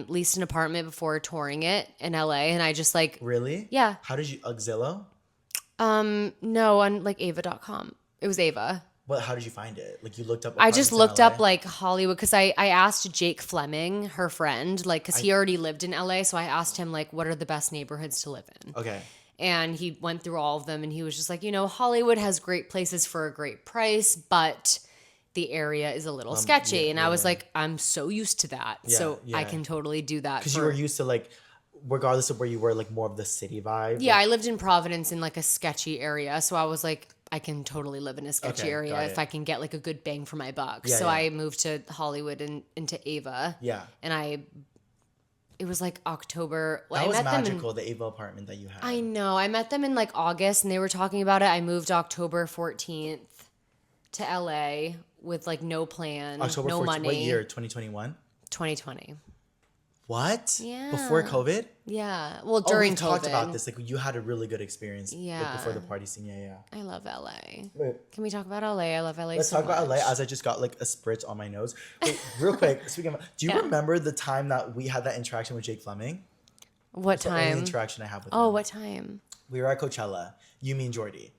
leased an apartment before touring it in LA, and I just like Really? yeah. How did you Zillow? No, on like Ava.com. It was Ava. What? How did you find it? Like you looked up. I just apartments looked in up LA? like Hollywood because I asked Jake Fleming, her friend, like because he already lived in LA, so I asked him like what are the best neighborhoods to live in. Okay. And he went through all of them, and he was just like, Hollywood has great places for a great price, but the area is a little sketchy. Yeah, and I was like, I'm so used to that, so I can totally do that. Because you were used to like, regardless of where you were, like more of the city vibe. Yeah, like, I lived in Providence in like a sketchy area, so I was like, I can totally live in a sketchy area if I can get like a good bang for my buck. Yeah, so yeah. I moved to Hollywood and into Ava. Yeah. And it was like October. That was met them magical, the Ava apartment that you had. I know. I met them in like August, and they were talking about it. I moved October 14th to LA with like no plan, October no 14th, money. what year? 2021? 2020. What? Yeah. Before COVID? Yeah. Well, during we COVID. talked about this. Like you had a really good experience. Yeah. Like, before the party scene. Yeah, yeah. I love LA. Wait. Can we talk about LA? I love LA Let's so talk about much. LA as I just got like a spritz on my nose. Wait, real quick, speaking of, do you remember the time that we had that interaction with Jake Fleming? What The only time? interaction I have with Oh, him. what time? We were at Coachella. You, me, and Jordy.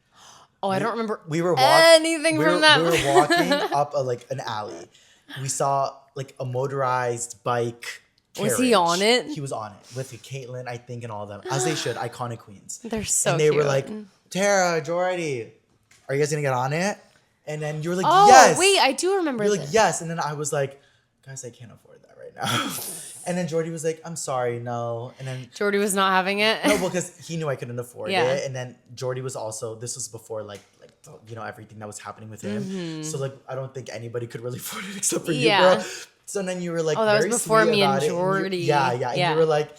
Oh, I don't remember We were anything from that. We were walking up like an alley. We saw like a motorized bike. Was he on it? He was on it with Caitlyn, I think, and all of them, as they should. Iconic queens. They're so And they cute. were like, Tara, Jordy, are you guys gonna get on it? And then you were like, oh, yes. wait, I do remember You're this. like, yes. And then I was like, guys, I can't afford that right now. And then Jordy was like, I'm sorry, no. And then Jordy was not having it. no, because he knew I couldn't afford Yeah. it. And then Jordy was also, this was before like everything that was happening with him. Mm-hmm. So like I don't think anybody could really afford it except for Yeah. you, girl. So then you were like, Oh, that was very before sweet me and about it, Jordy. yeah. And you were like,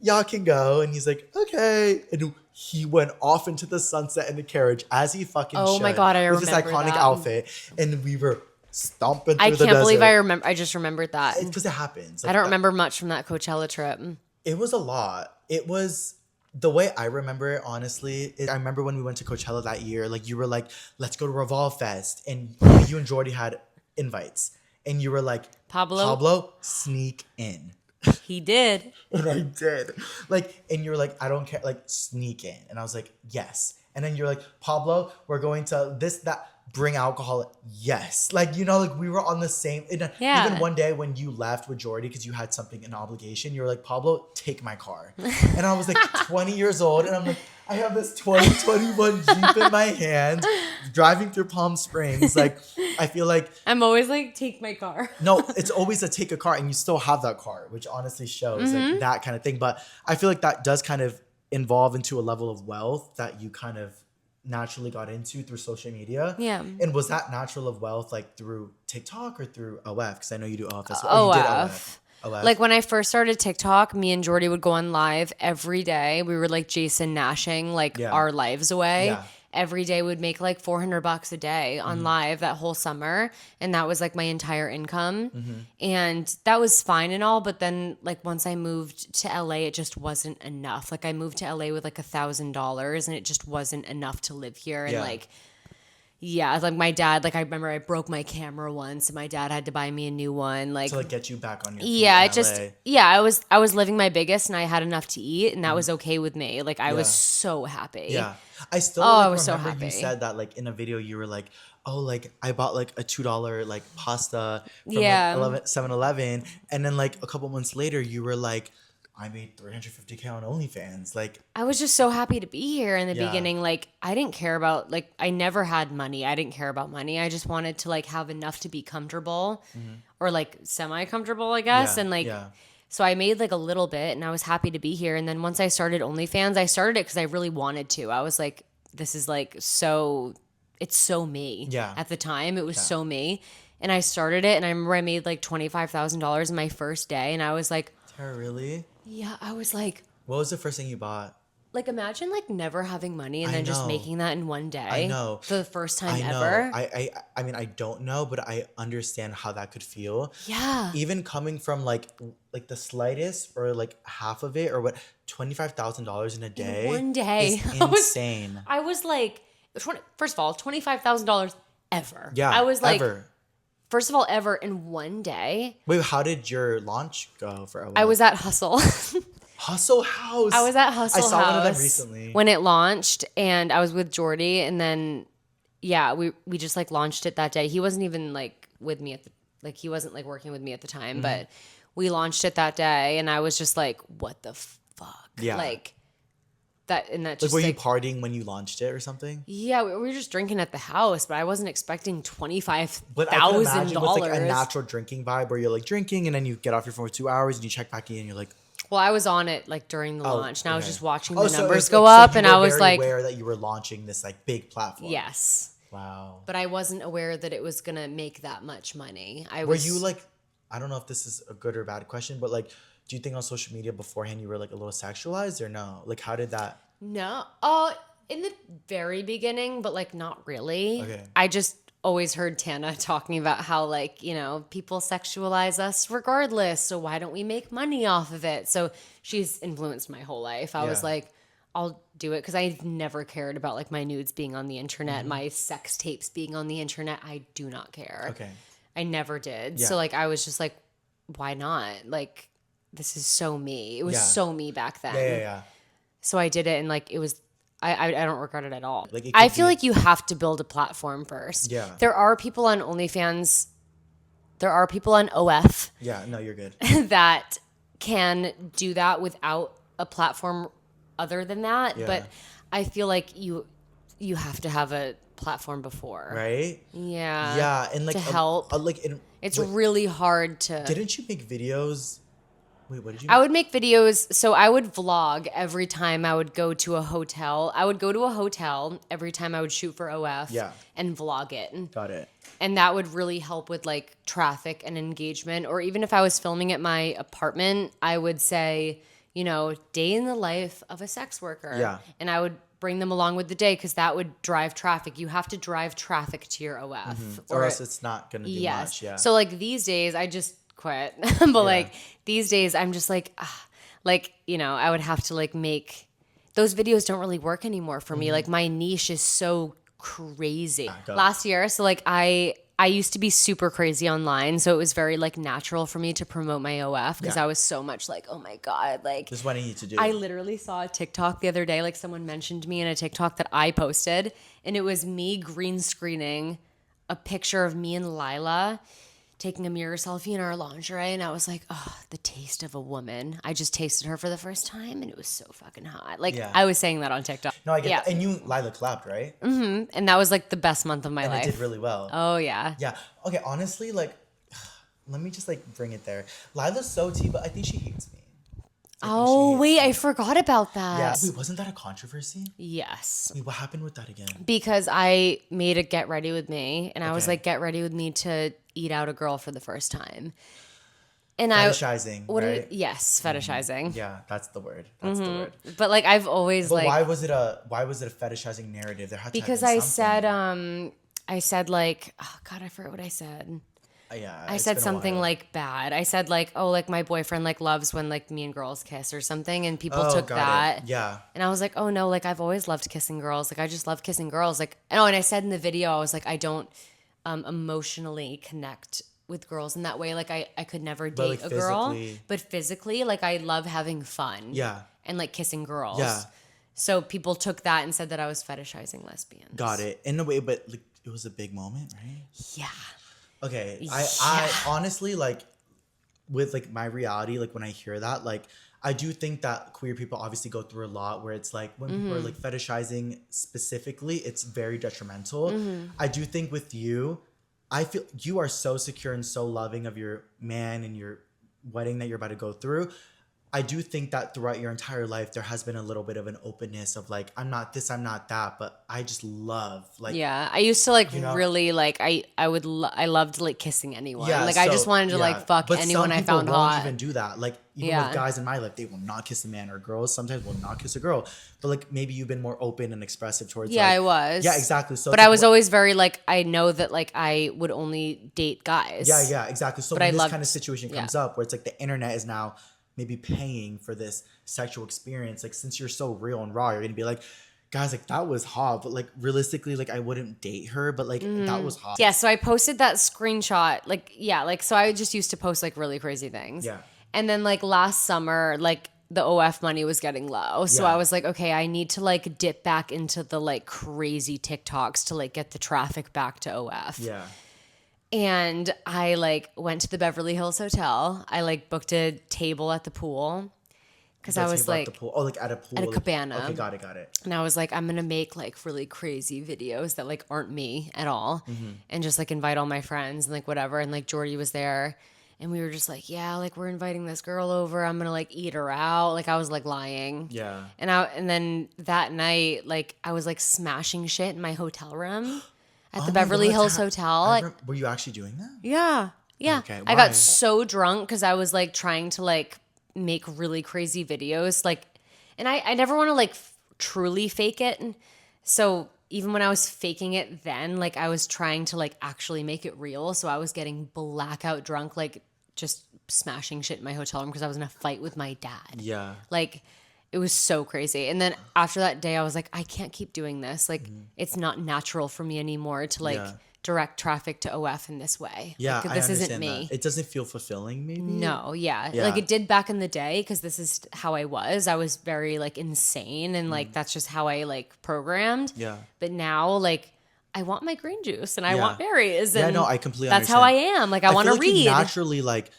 y'all can go. And he's like, okay. And he went off into the sunset in the carriage as he fucking Oh should. my God, I with this remember iconic that. outfit. And we were stomping through I the can't believe desert. I just remembered that. It's because it happens. I don't remember much from that Coachella trip. It was a lot. It was the way I remember it, honestly. I remember when we went to Coachella that year, like you were like, let's go to Revolve Fest. And you and Jordy had invites. And you were like, Pablo, sneak in. He did. And I did. Like, and you were like, I don't care, like, sneak in. And I was like, yes. And then you're like, Pablo, we're going to this, that, bring alcohol. Yes. Like, like we were on the same. Yeah. Even one day when you left with Jordy because you had something, an obligation, you were like, Pablo, take my car. And I was like 20 years old. And I'm like, I have this 2021 Jeep in my hand driving through Palm Springs. Like, I feel like. I'm always like, take my car. No, it's always a take a car and you still have that car, which honestly shows like that kind of thing. But I feel like that does kind of evolve into a level of wealth that you kind of naturally got into through social media. Yeah. And was that natural of wealth like through TikTok or through OF? Because I know you do OF as well. Oh, you did OF. Like when I first started TikTok, me and Jordy would go on live every day. We were like Jason Nashing like our lives away. Yeah. Every day would make like $400 a day on live that whole summer. And that was like my entire income. And that was fine and all. But then like once I moved to LA, it just wasn't enough. Like I moved to LA with like $1,000 and it just wasn't enough to live here. And like my dad, like I remember I broke my camera once and my dad had to buy me a new one. Like to like get you back on your feet in LA. I was living my biggest and I had enough to eat and that was okay with me. Like I was so happy. Yeah. I still I was so remember happy. you said that like in a video you were like, oh, like I bought like a $2 like pasta from like 7-Eleven. And then like a couple months later you were like, I made $350K on OnlyFans. Like I was just so happy to be here in the beginning. Like I didn't care about like I never had money. I didn't care about money. I just wanted to like have enough to be comfortable or like semi-comfortable, I guess. And like so I made like a little bit and I was happy to be here. And then once I started OnlyFans, I started it because I really wanted to. I was like, this is like it's so me. Yeah. At the time, it was so me. And I started it and I remember I made like $25,000 in my first day. And I was like, Tara, really? yeah, I was like, What was the first thing you bought? like imagine like never having money and then just making that in one day. I know. For the first time I know. ever. I mean, I don't know, but I understand how that could feel. Yeah. Even coming from like the slightest or like half of it or what, $25,000 in a day. In one day. Is insane. I was like, first of all, $25,000 ever. Yeah. I was like, ever. first of all, ever in one day. Wait, how did your launch go for OF? I was at Hustle. Hustle House. I was at Hustle I saw House one of them recently. when it launched, and I was with Jordy, and then yeah, we just like launched it that day. He wasn't even like with me he wasn't like working with me at the time, but we launched it that day, and I was just like, what the fuck? Yeah. Like that, and that Like, just were you partying when you launched it or something? yeah, we were just drinking at the house, but I wasn't expecting But I can imagine with like a $25,000. natural drinking vibe where you're like drinking and then you get off your phone for 2 hours and you check back in and you're like, Well, I was on it like during the launch, and I was just watching the so numbers it's go like- so up, you and were I was very like, aware that you were launching this like big platform. yes. Wow. But I wasn't aware that it was gonna make that much money. Were you like, I don't know if this is a good or bad question, but like, do you think on social media beforehand you were like a little sexualized or no? Like, how did that? No. In the very beginning, but like not really. Okay. I just always heard Tana talking about how like, you know, people sexualize us regardless. So why don't we make money off of it? So she's influenced my whole life. I was Yeah. like, I'll do it because I've never cared about like my nudes being on the internet, my sex tapes being on the internet. I do not care. Okay. I never did. Yeah. So like I was just like, why not? Like this is so me. It was Yeah. so me back then. Yeah. So I did it, and like it was, I don't regret it at all. Like, it I could feel be- like you have to build a platform first. Yeah. There are people on OnlyFans, there are people on OF Yeah. No, you're good. that can do that without a platform other than that. Yeah. But I feel like you have to have a platform before. Right? Yeah. Yeah. And like, to help. It's really hard to. Didn't you make videos? Wait, what did you I would make videos. So I would vlog every time I would go to a hotel. I would go to a hotel every time I would shoot for OF Yeah. and vlog it. Got it. And that would really help with like traffic and engagement. Or even if I was filming at my apartment, I would say, you know, day in the life of a sex worker. Yeah. And I would bring them along with the day because that would drive traffic. You have to drive traffic to your OF. Or else it's not going to do Yes. much. Yeah. So like these days, I just quit. But like these days, I'm just like, like, you know, I would have to like make those videos don't really work anymore for me. Like my niche is so crazy. Last year, so like I used to be super crazy online, so it was very like natural for me to promote my OF because I was so much like, oh my god, like This is what I need to do. I literally saw a TikTok the other day, like someone mentioned me in a TikTok that I posted, and it was me green screening a picture of me and Lila taking a mirror selfie in our lingerie, and I was like, oh, the taste of a woman. I just tasted her for the first time, and it was so fucking hot. Like, Yeah. I was saying that on TikTok. No, I get that. And you, Lila, collabed, right? And that was like the best month of my And life. it did really well. Oh, yeah. Yeah. Okay, honestly, like, let me just, like, bring it there. Lila's so tea, but I think she hates me. Oh, wait, I forgot about that. Yeah. Wait, wasn't that a controversy? Yes. Wait, what happened with that again? Because I made a Get Ready With Me, and I was Okay. like, get ready with me to eat out a girl for the first time. And Fetishizing, right? Yes, fetishizing. Yeah, that's the word. That's the word. But like I've always But like why was it a fetishizing narrative? There had to because have been I said like, oh god, I forgot what I said. Yeah, I said something like bad. I said like, oh, like my boyfriend like loves when like me and girls kiss or something, and people took that. Yeah. And I was like, oh no, like I've always loved kissing girls. Like I just love kissing girls. Like and I said in the video, I was like, I don't emotionally connect with girls in that way. Like I could never date like, a girl, physically. but physically, like I love having fun. Yeah. And like kissing girls. Yeah. So people took that and said that I was fetishizing lesbians. Got it. In a way, but like, it was a big moment, right? Yeah. Okay. I honestly, like, with like my reality, like when I hear that, like I do think that queer people obviously go through a lot where it's like when people are like fetishizing specifically, it's very detrimental. I do think with you, I feel you are so secure and so loving of your man and your wedding that you're about to go through. I do think that throughout your entire life, there has been a little bit of an openness of like, I'm not this, I'm not that, but I just love like, Yeah, I used to like you know? really like I loved like kissing anyone. yeah, like I so- just wanted to yeah. like fuck But anyone some I people found won't hot. even do that. Like even Yeah. with guys in my life, they will not kiss a man or girls. Sometimes will not kiss a girl. But like maybe you've been more open and expressive towards. Yeah, like, I was. Yeah, exactly. So, But it's I like, was always very like I know that like I would only date guys. Yeah, exactly. So But when I this loved- kind of situation comes up, where it's like the internet is now maybe paying for this sexual experience, like since you're so real and raw, you're gonna be like, Guys, like that was hot, but like realistically, like I wouldn't date her, but like that was hot. Yeah, so I posted that screenshot. Like, yeah, like, so I just used to post like really crazy things. Yeah. And then like last summer, like the OF money was getting low. So Yeah. I was like, okay, I need to like dip back into the like crazy TikToks to like get the traffic back to OF. Yeah. And I like went to the Beverly Hills Hotel. I like booked a table at the pool. Because I was like, the pool. Oh, like at a pool. at a like- cabana. Okay, got it. And I was like, I'm going to make like really crazy videos that like aren't me at all. And just like invite all my friends and like whatever. And like Jordy was there. And we were just like, yeah, like we're inviting this girl over. I'm going to like eat her out. Like I was like lying. Yeah. And then that night, like I was like smashing shit in my hotel room at the my Beverly God, Hills Hotel. Were you actually doing that? Yeah. Yeah. Okay, I why? got so drunk because I was like trying to like make really crazy videos. Like, and I never want to like truly fake it. And so even when I was faking it then, like I was trying to like actually make it real. So I was getting blackout drunk, like just smashing shit in my hotel room because I was in a fight with my dad. Yeah. Like, it was so crazy. And then after that day, I was like, I can't keep doing this. Like, it's not natural for me anymore to like Yeah. direct traffic to OF in this way. Yeah, Like, I this isn't understand me. that. It doesn't feel fulfilling, maybe. No, yeah. Yeah. Like it did back in the day because this is how I was. I was very like insane and like that's just how I like programmed. Yeah. But now like I want my green juice and I Yeah. want berries. Yeah, And no, I completely that's how I understand. am. Like I want to feel like you read. naturally, like,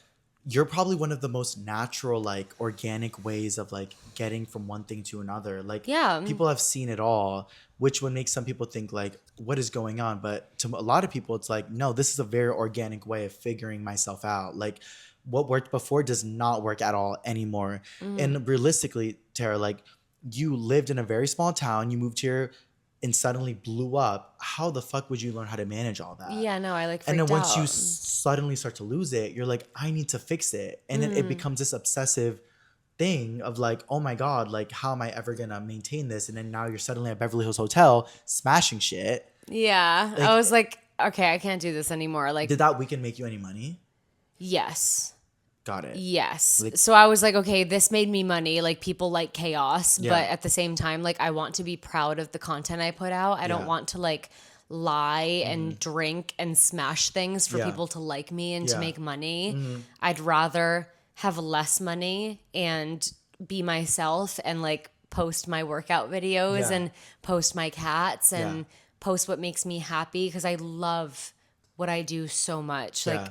you're probably one of the most natural, like, organic ways of like getting from one thing to another. Like, Yeah. people have seen it all, which would make some people think like, what is going on? But to a lot of people, it's like, no, this is a very organic way of figuring myself out. Like, what worked before does not work at all anymore. Mm-hmm. And realistically, Tara, like, you lived in a very small town, you moved here and suddenly blew up. How the fuck would you learn how to manage all that? Yeah, no, I like And freaked then once you out. suddenly start to lose it, you're like, I need to fix it. And then it becomes this obsessive thing of like, oh my God, like, how am I ever going to maintain this? And then now you're suddenly at Beverly Hills Hotel smashing shit. Yeah. Like- I was like, okay, I can't do this anymore. Like, Did that weekend make you any money? yes. Got it. Yes. Like- So I was like, okay, this made me money. Like people like chaos, Yeah. but at the same time, like I want to be proud of the content I put out. I don't Yeah. want to like lie and drink and smash things for Yeah. people to like me and Yeah. to make money. I'd rather have less money and be myself and like post my workout videos Yeah. and post my cats and Yeah. post what makes me happy because I love what I do so much. Like Yeah.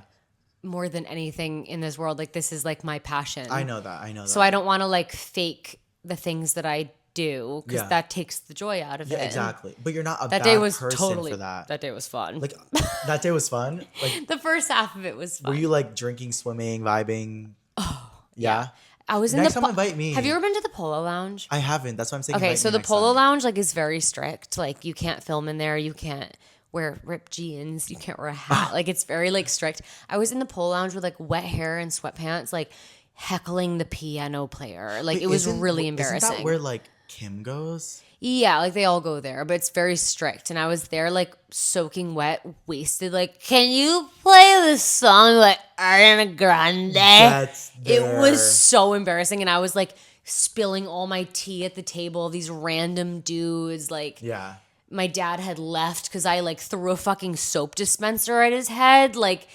more than anything in this world, like this is like my passion. I know that. So I don't want to like fake the things that I do because Yeah. that takes the joy out of Yeah, it. exactly. But you're not a That bad day was person totally for that. That day was fun. Like, that day was fun. Like, the first half of it was fun. were you like drinking, swimming, vibing? Oh, yeah. I was in Next the time invite me. Have you ever been to the Polo Lounge? I haven't. That's why I'm saying. Okay, invite so me the next Polo time. Lounge like is very strict. Like you can't film in there. You can't wear ripped jeans. You can't wear a hat. Like it's very like strict. I was in the Polo Lounge with like wet hair and sweatpants, like heckling the piano player. Like Wait, it was really Isn't embarrassing. that where like Kim goes? Yeah, like they all go there, but it's very strict. And I was there like soaking wet, wasted. Like, can you play this song like Ariana Grande? That's It was there. so embarrassing. And I was like spilling all my tea at the table. These random dudes, like Yeah. my dad had left because I like threw a fucking soap dispenser at his head. Like,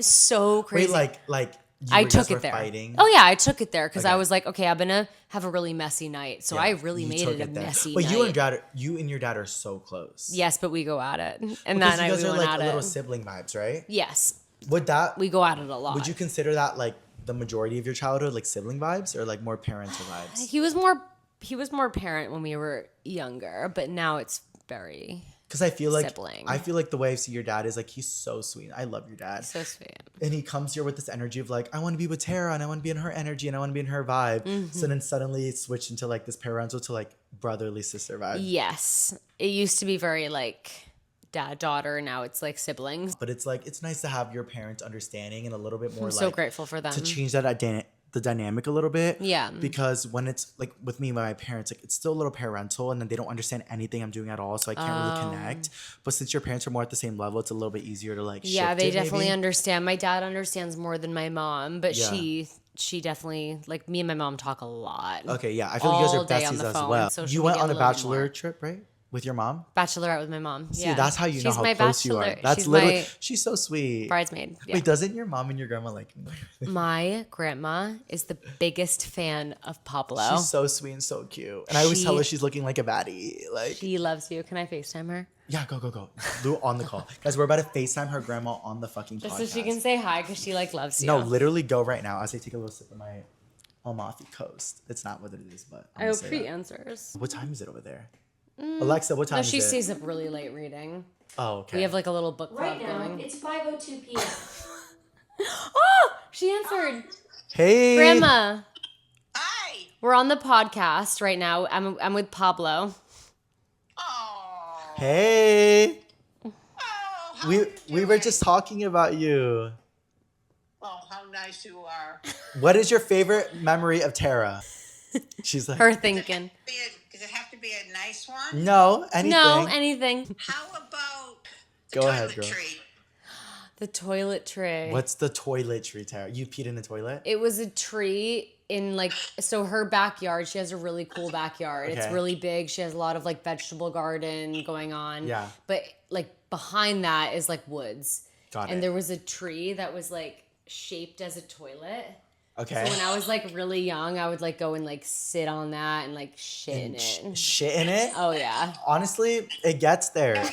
so crazy. Wait, like you I guys took were it there. fighting? Oh yeah, I took it there because I Okay. was like, okay, I'm gonna have a really messy night. So Yeah, I really you made took it a there. messy But night. you and your dad are so close. Yes, but we go at it. And Because that you night guys we are went like at a little it. sibling vibes, right? Yes, Would that we go at it a lot. would you consider that like the majority of your childhood, like sibling vibes, or like more parental vibes? He was more parent when we were younger, but now it's very Because I feel like Sibling. the way I see your dad is like he's so sweet. I love your dad. so sweet. And he comes here with this energy of like, I want to be with Tara and I want to be in her energy and I want to be in her vibe. Mm-hmm. So then suddenly it switched into like this parental to like brotherly sister vibe. Yes, it used to be very like dad daughter. Now it's like siblings. But it's like, it's nice to have your parents understanding and a little bit more I'm like so grateful for them. to change that the dynamic a little bit. Yeah. Because when it's like with me, my parents, like it's still a little parental and then they don't understand anything I'm doing at all. So I can't really connect. But since your parents are more at the same level, it's a little bit easier to like Yeah, shift they it, definitely maybe. understand. My dad understands more than my mom, but Yeah. she definitely, like, me and my mom talk a lot. Okay, yeah. I feel like you guys All are day on besties the as phone, well. social You went media on a a little bachelor more. trip, right? With your mom? Bachelorette with my mom. See, Yeah. that's how you know She's how my close you are. bachelor. That's She's literally, my she's so sweet. bridesmaid. Yeah. Wait, doesn't your mom and your grandma like me? My grandma is the biggest fan of Pablo. She's so sweet and so cute. And I always tell her she's looking like a baddie. Like, She loves you. Can I FaceTime her? yeah, go. Lou on the call. Guys, we're about to FaceTime her grandma on the fucking Just podcast. so she can say hi because she like loves you. No, literally go right now as I take a little sip of my Amalfi Coast. It's not what it is, but I hope she answers. What time is it over there? Alexa, what time No, is she it? stays up really late reading. Oh, okay. We have like a little book club Right now, going. it's 5:02 p.m. Oh, she answered. Hey. Grandma, Hi. we're on the podcast right now. I'm with Pablo. Oh. Hey. Oh, how We you we were doing? just talking about you. Oh, how nice you are. What is your favorite memory of Tara? She's like, Her thinking. Does it have to be a nice one? no, anything. No, anything. How about the Go ahead, girl. toiletry? The toilet tray. What's the toiletry, Tara? You peed in the toilet? It was a tree in like, so her backyard, she has a really cool backyard. It's Okay. really big. She has a lot of like vegetable garden going on. Yeah. But like behind that is like woods. Got And it. there was a tree that was like shaped as a toilet. Okay. So when I was like really young, I would like go and like sit on that and like shit in it. Shit in it? Oh yeah. Honestly, it gets there.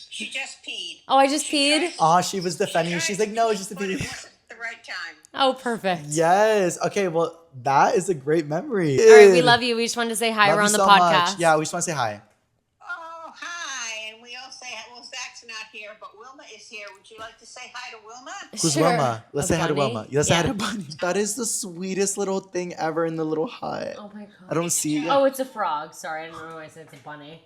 She just peed. Oh, I just peed? Aw, she was defending you. She's like, no, it's just a But it pee. wasn't the right time. Oh, perfect. Yes. Okay, well, that is a great memory. All right, we love you. We just wanted to say hi. Love We're you on the so podcast. much. Yeah, we just want to say hi. Oh, hi. And we all say, well, Zach's not here, but Wilma is here. Would you like to say hi to Wilma? Who's Sure. Wilma? Let's A say hi to bunny? Wilma. Let's say hi Yeah. to Bunny. That is the sweetest little thing ever in the little hut. Oh my god. I don't see it. Oh, it's a frog. Sorry, I don't know why I said it's a bunny.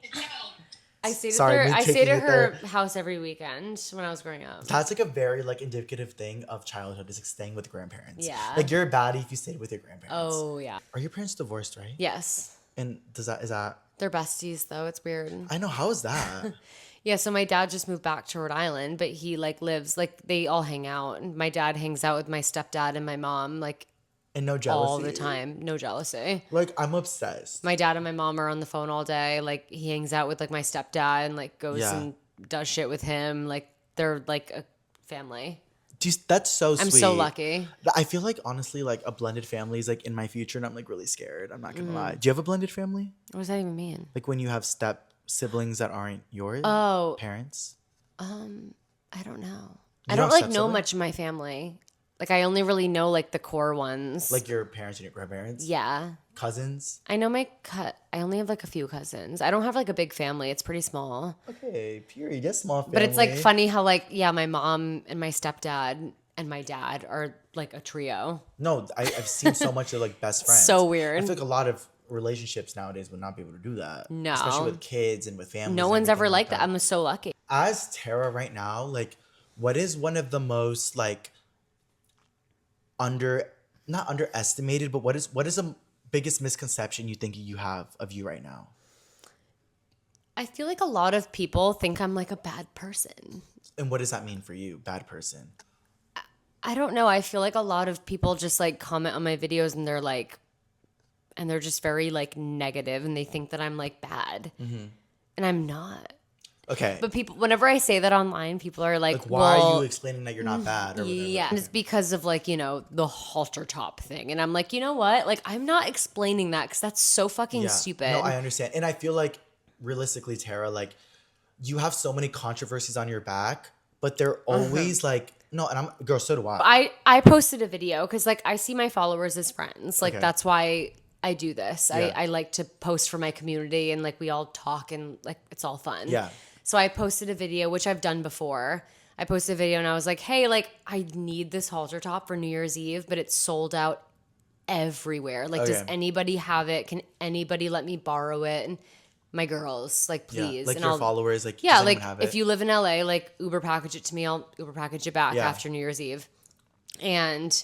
I stayed Sorry, at me I stayed taking at it her there. house every weekend when I was growing up. That's like a very like indicative thing of childhood is like staying with grandparents. Yeah. Like you're a baddie if you stayed with your grandparents. Oh yeah. Are your parents divorced, right? Yes. And is that They're besties though. It's weird. I know, how is that? Yeah, so my dad just moved back to Rhode Island, but he like lives like they all hang out. And my dad hangs out with my stepdad and my mom like And no jealousy. all the time. No jealousy. Like I'm obsessed. My dad and my mom are on the phone all day. Like he hangs out with like my stepdad and like goes Yeah. and does shit with him. Like they're like a family. That's so sweet. I'm so lucky. I feel like honestly, like a blended family is like in my future, and I'm like really scared. I'm not Mm. gonna lie. Do you have a blended family? What does that even mean? Like when you have step siblings that aren't yours? Oh, Parents? I don't know. You I don't don't like have know step-siblings? much of my family. Like I only really know like the core ones. Like your parents and your grandparents? yeah. Cousins? I know I only have like a few cousins. I don't have like a big family. It's pretty small. Okay, period. Yes, small family. But it's like funny how like yeah, my mom and my stepdad and my dad are like a trio. No, I've seen so much of like best friends. So weird. I feel like a lot of relationships nowadays would not be able to do that. No. Especially with kids and with families. No and one's ever everything like that. I'm so lucky. As Tara right now, like, what is one of the most like not underestimated, but what is the biggest misconception you think you have of you right now? I feel like a lot of people think I'm like a bad person. And what does that mean for you, bad person? I don't know. I feel like a lot of people just like comment on my videos and they're just very like negative and they think that I'm like bad. Mm-hmm. And I'm not. Okay. But people, whenever I say that online, people are like, like, why well, are you explaining that you're not bad or whatever? yeah. And it's because of like, the halter top thing. And I'm like, you know what? Like, I'm not explaining that because that's so fucking stupid. No, I understand. And I feel like realistically, Tara, like you have so many controversies on your back, but they're always like, no, and girl, so do I. I posted a video because like I see my followers as friends. Like Okay. that's why I do this. Yeah. I like to post for my community and like we all talk and like it's all fun. Yeah. So I posted a video, which I've done before. I posted a video and I was like, hey, like I need this halter top for New Year's Eve, but it's sold out everywhere. Like, does Okay. anybody have it? Can anybody let me borrow it? And my girls, like, please. Yeah. Like and your I'll, followers, like, yeah, does like anyone have if it? you live in LA, like Uber package it to me, I'll Uber package it back Yeah. after New Year's Eve. And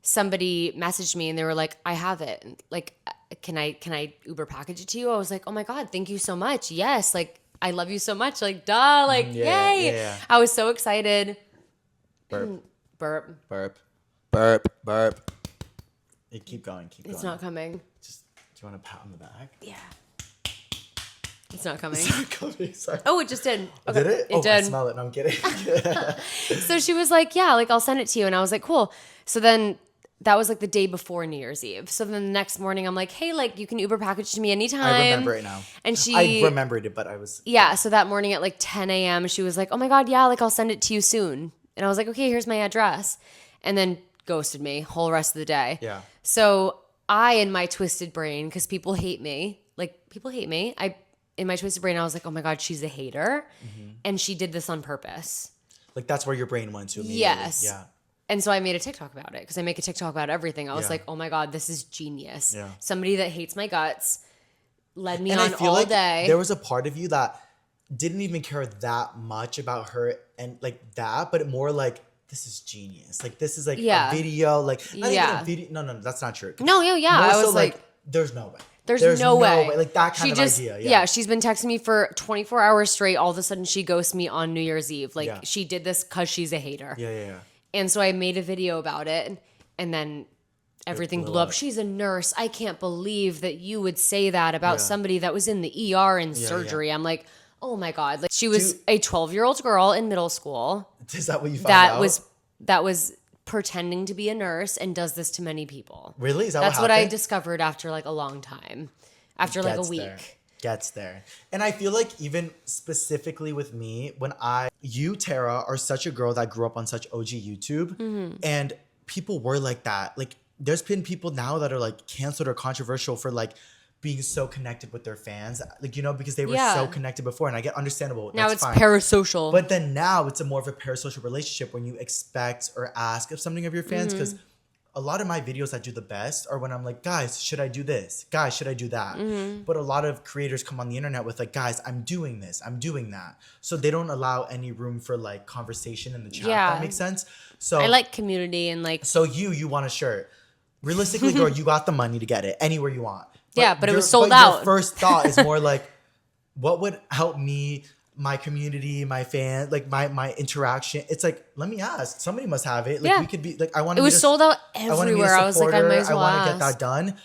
somebody messaged me and they were like, I have it. Like, can I Uber package it to you? I was like, oh my God, thank you so much. Yes. Like, I love you so much. Like, duh, like, Yeah, yay. yeah. I was so excited. Burp, Burp. burp, burp, burp. Keep going. Keep It's going. not coming. Just, do you want a pat on the back? Yeah. It's not coming. It's not coming. Sorry. Oh, it just did. Okay. Did it? It I did. smell it. No, I'm kidding. So she was like, yeah, like I'll send it to you. And I was like, cool. So then that was like the day before New Year's Eve. So then the next morning I'm like, hey, like you can Uber package to me anytime. I remember it now. And I remembered it, but I was... Yeah. So that morning at like 10 a.m. she was like, oh my God, yeah, like I'll send it to you soon. And I was like, okay, here's my address. And then ghosted me whole rest of the day. Yeah. So I, in my twisted brain, because people hate me, in my twisted brain, I was like, oh my God, she's a hater. Mm-hmm. And she did this on purpose. Like, that's where your brain went to immediately. Yes. Yeah. And so I made a TikTok about it because I make a TikTok about everything. I was Yeah. like, oh my God, this is genius. Yeah. Somebody that hates my guts led me And on I feel all like day. there was a part of you that didn't even care that much about her and like that, but more like, this is genius. Like, this is like Yeah. a video. Like, not Yeah. even a video. No, that's not true. No, yeah. More I so was like, there's no way. there's no way. Like, that kind of idea. Yeah, she's been texting me for 24 hours straight. All of a sudden, she ghosts me on New Year's Eve. Like, Yeah. she did this because she's a hater. Yeah. And so I made a video about it, and then everything blew blew up. up. She's a nurse. I can't believe that you would say that about Yeah. somebody that was in the ER in surgery. I'm like, oh my God. Like, she was a 12-year-old girl in middle school Is that what you found out? that was pretending to be a nurse and does this to many people. Really? Is that That's what what I happened? discovered after like a long time. After like a Gets week. there. Gets there. And I feel like even specifically with me, you, Tara, are such a girl that grew up on such OG YouTube. Mm-hmm. And people were like that. Like, there's been people now that are like canceled or controversial for like being so connected with their fans. Like, you know, because they were Yeah. so connected before. And I get understandable. Now That's it's fine. parasocial. But then now it's a more of a parasocial relationship when you expect or ask of something of your fans. Mm-hmm. Because a lot of my videos that do the best are when I'm like, guys, should I do this? Guys, should I do that? Mm-hmm. But a lot of creators come on the internet with like, guys, I'm doing this, I'm doing that. So they don't allow any room for like conversation in the chat. Yeah. If that makes sense. So I like community and like So you want a shirt. Realistically, girl, you got the money to get it anywhere you want. But it was sold Your out. first thought is more like, what would help me, my community, my fan, like my interaction? It's like, let me ask. Somebody must have it. Like, Yeah. we could be like, I want. it was sold out everywhere. I was like, I might as well I want to ask. get that done.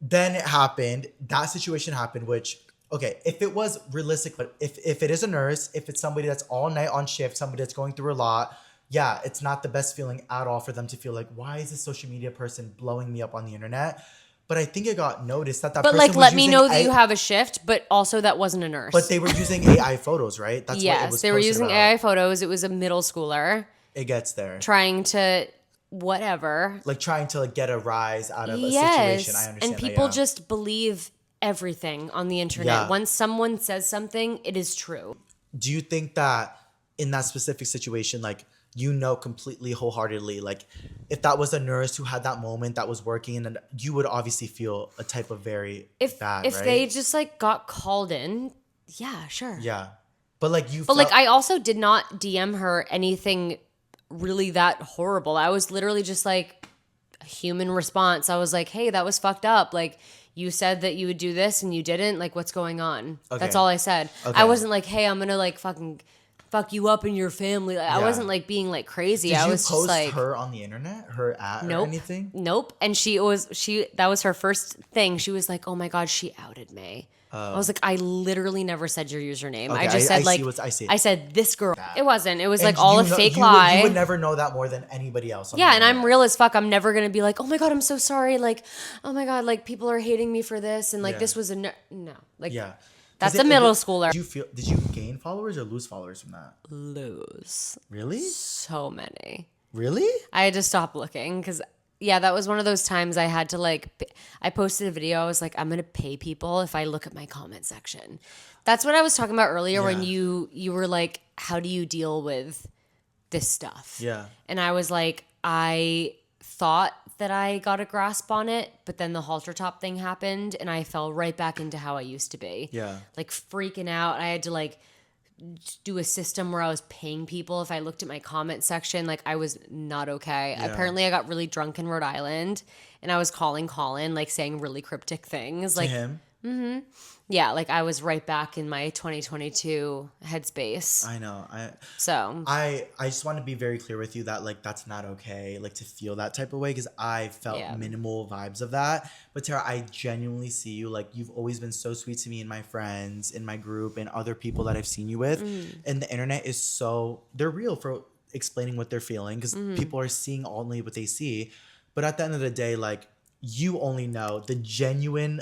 Then it happened. That situation happened. Which, okay, if it was realistic, but if it is a nurse, if it's somebody that's all night on shift, somebody that's going through a lot. Yeah, it's not the best feeling at all for them to feel like, why is this social media person blowing me up on the internet? But I think it got noticed that But person like, was let me using know that A- you have a shift, but also that wasn't a nurse. But they were using AI photos, right? That's what it yes, was they were posted using about. AI photos. It was a middle schooler It gets there. trying to whatever. Like trying to like get a rise out of a situation. I understand and that, people yeah. just believe everything on the internet. Yeah. Once someone says something, it is true. Do you think that in that specific situation, like, you know, completely wholeheartedly, like, if that was a nurse who had that moment that was working, and you would obviously feel a type of very bad, If right? they just like got called in, yeah, sure. Yeah. But like you But like I also did not DM her anything really that horrible. I was literally just like a human response. I was like, "Hey, that was fucked up. Like you said that you would do this and you didn't. Like what's going on?" Okay. That's all I said. Okay. I wasn't like, "Hey, I'm going to like fucking fuck you up and your family." Like, I Yeah. wasn't like being like crazy. Did I you was post just like her on the internet, her at or Nope. anything? Nope. And that was her first thing. She was like, "Oh my God, she outed me." I was like, I literally never said your username. Okay, I just I said like, see what- I see. I said this girl. It wasn't. It was And like all you a know- fake you lie. you would never know that more than anybody else. On yeah, the and I'm internet. real as fuck. I'm never gonna be like, oh my God, I'm so sorry. Like, oh my God, like people are hating me for this, and like Yeah. this was no, like Yeah. that's Does a middle schooler. Did you gain followers or lose followers from that? Lose Really? so many. Really? I had to stop looking because yeah, that was one of those times I had to like. I posted a video. I was like, I'm gonna pay people if I look at my comment section. That's what I was talking about earlier when Yeah. you were like, how do you deal with this stuff? Yeah. And I was like, I thought that I got a grasp on it, but then the halter top thing happened and I fell right back into how I used to be. Yeah. Like freaking out. I had to like do a system where I was paying people if I looked at my comment section. Like I was not okay. Yeah. Apparently I got really drunk in Rhode Island and I was calling Colin, like saying really cryptic things. Like him? Yeah, like I was right back in my 2022 headspace. I know. So I just want to be very clear with you that like that's not okay, like to feel that type of way, because I felt Yeah. minimal vibes of that. But Tara, I genuinely see you, like you've always been so sweet to me and my friends in my group and other people that I've seen you with. And the internet is so, they're real for explaining what they're feeling, because people are seeing only what they see. But at the end of the day, like you only know the genuine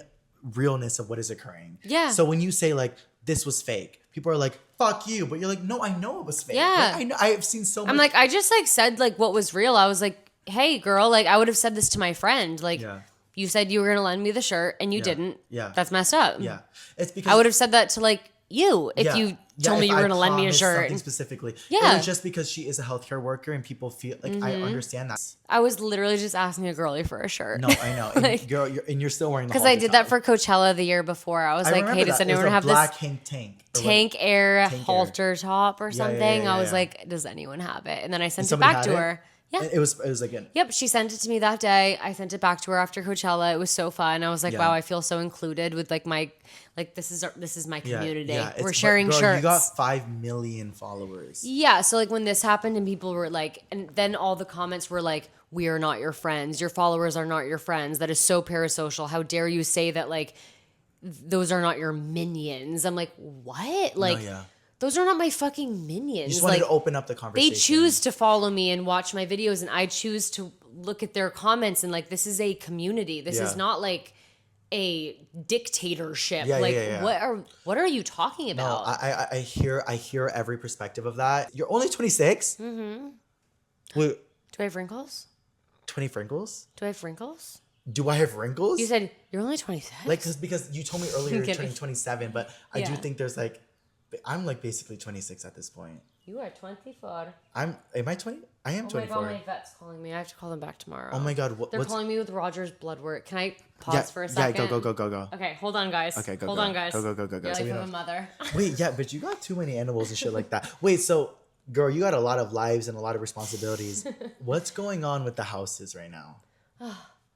realness of what is occurring. Yeah. So when you say like this was fake, people are like, fuck you. But you're like, no, I know it was fake. Yeah. Like, I know, I've seen so much. I'm like, I just like said like what was real. I was like, hey girl, like I would have said this to my friend. Like Yeah. you said you were gonna lend me the shirt and you didn't. Yeah. That's messed up. Yeah. It's because I would have said that to like you if you told me if you were I gonna lend me a promised shirt. something specifically. Yeah. It was just because she is a healthcare worker and people feel like I understand that. I was literally just asking a girlie for a shirt. No, I know. And Like- girl, you're still wearing the Because I halter did that top. for Coachella the year before. I was I like, remember hey, does that. It was anyone a have black this Hank tank. Or tank air Tank Air. halter top or Yeah, yeah, something? yeah, I was yeah. like, does anyone have it? And then I sent it somebody back had to it? her. Yeah. It was like an, Yep, she sent it to me that day. I sent it back to her after Coachella. It was so fun. I was like, Yeah. wow, I feel so included with like my this is my community. it's- We're but sharing girl, shirts. You got 5 million followers. Yeah, so like when this happened and people were like, and then all the comments were like, we are not your friends. Your followers are not your friends. That is so parasocial. How dare you say that like those are not your minions? I'm like, what? Like yeah. those are not my fucking minions. You just wanted like to open up the conversation. they choose to follow me and watch my videos and I choose to look at their comments and like this is a community. This is Yeah. not like a dictatorship. Yeah, like yeah. what are you talking No, about? I hear every perspective of that. You're only 26? Mm-hmm. Wait, Do I have wrinkles? 20 wrinkles? Do I have wrinkles? Do I have wrinkles? You said you're only 26. like because you told me earlier you're kidding. turning 27, but I do Yeah. think there's like I'm like basically 26 at this point. You are 24. Am I 20? I am Oh my 24. god, my vet's calling me. I have to call them back tomorrow. Oh my god, They're what's calling me with Roger's blood work. Can I pause for a second? Yeah, go. Okay, hold on, guys. Okay, go, Hold go. on, guys. Go. Your So life we of know. a mother. Wait, yeah, but you got too many animals and shit like that. Wait, so girl, you got a lot of lives and a lot of responsibilities. What's going on with the houses right now?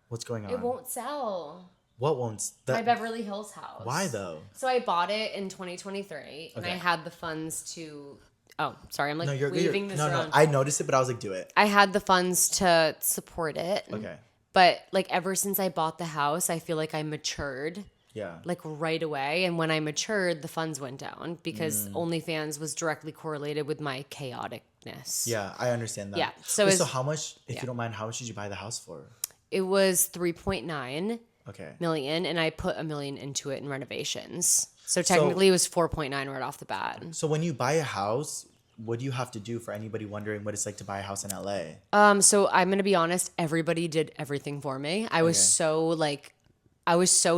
What's going on? It won't sell. What won't? My Beverly Hills house. Why though? So I bought it in 2023, and I Okay. had the funds to. Oh, sorry, I'm like No, you're weaving this no. around. I noticed it, but I was like, do it. I had the funds to support it. Okay. But like ever since I bought the house, I feel like I matured. Yeah. Like right away. And when I matured, the funds went down because Mm. OnlyFans was directly correlated with my chaoticness. Yeah, I understand that. Yeah, so Wait, it's- so how much, if yeah. you don't mind, how much did you buy the house for? It was 3.9 Okay. million and I put $1 million into it in renovations. So technically it was 4.9 right off the bat. So when you buy a house, what do you have to do for anybody wondering what it's like to buy a house in LA? So I'm gonna be honest, everybody did everything for me. I was so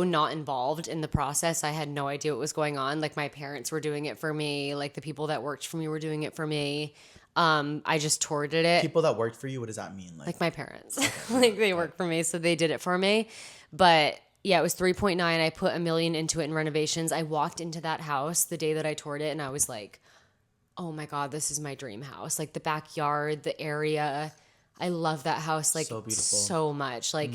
not involved in the process. I had no idea what was going on. Like my parents were doing it for me. Like the people that worked for me were doing it for me. I just toured it. People that worked for you, what does that mean? Like my parents. Like they work for me, so they did it for me. But yeah, it was 3.9. I put $1 million into it in renovations. I walked into that house the day that I toured it and I was like, oh my God, this is my dream house. Like the backyard, the area. I love that house like So beautiful. so much. Like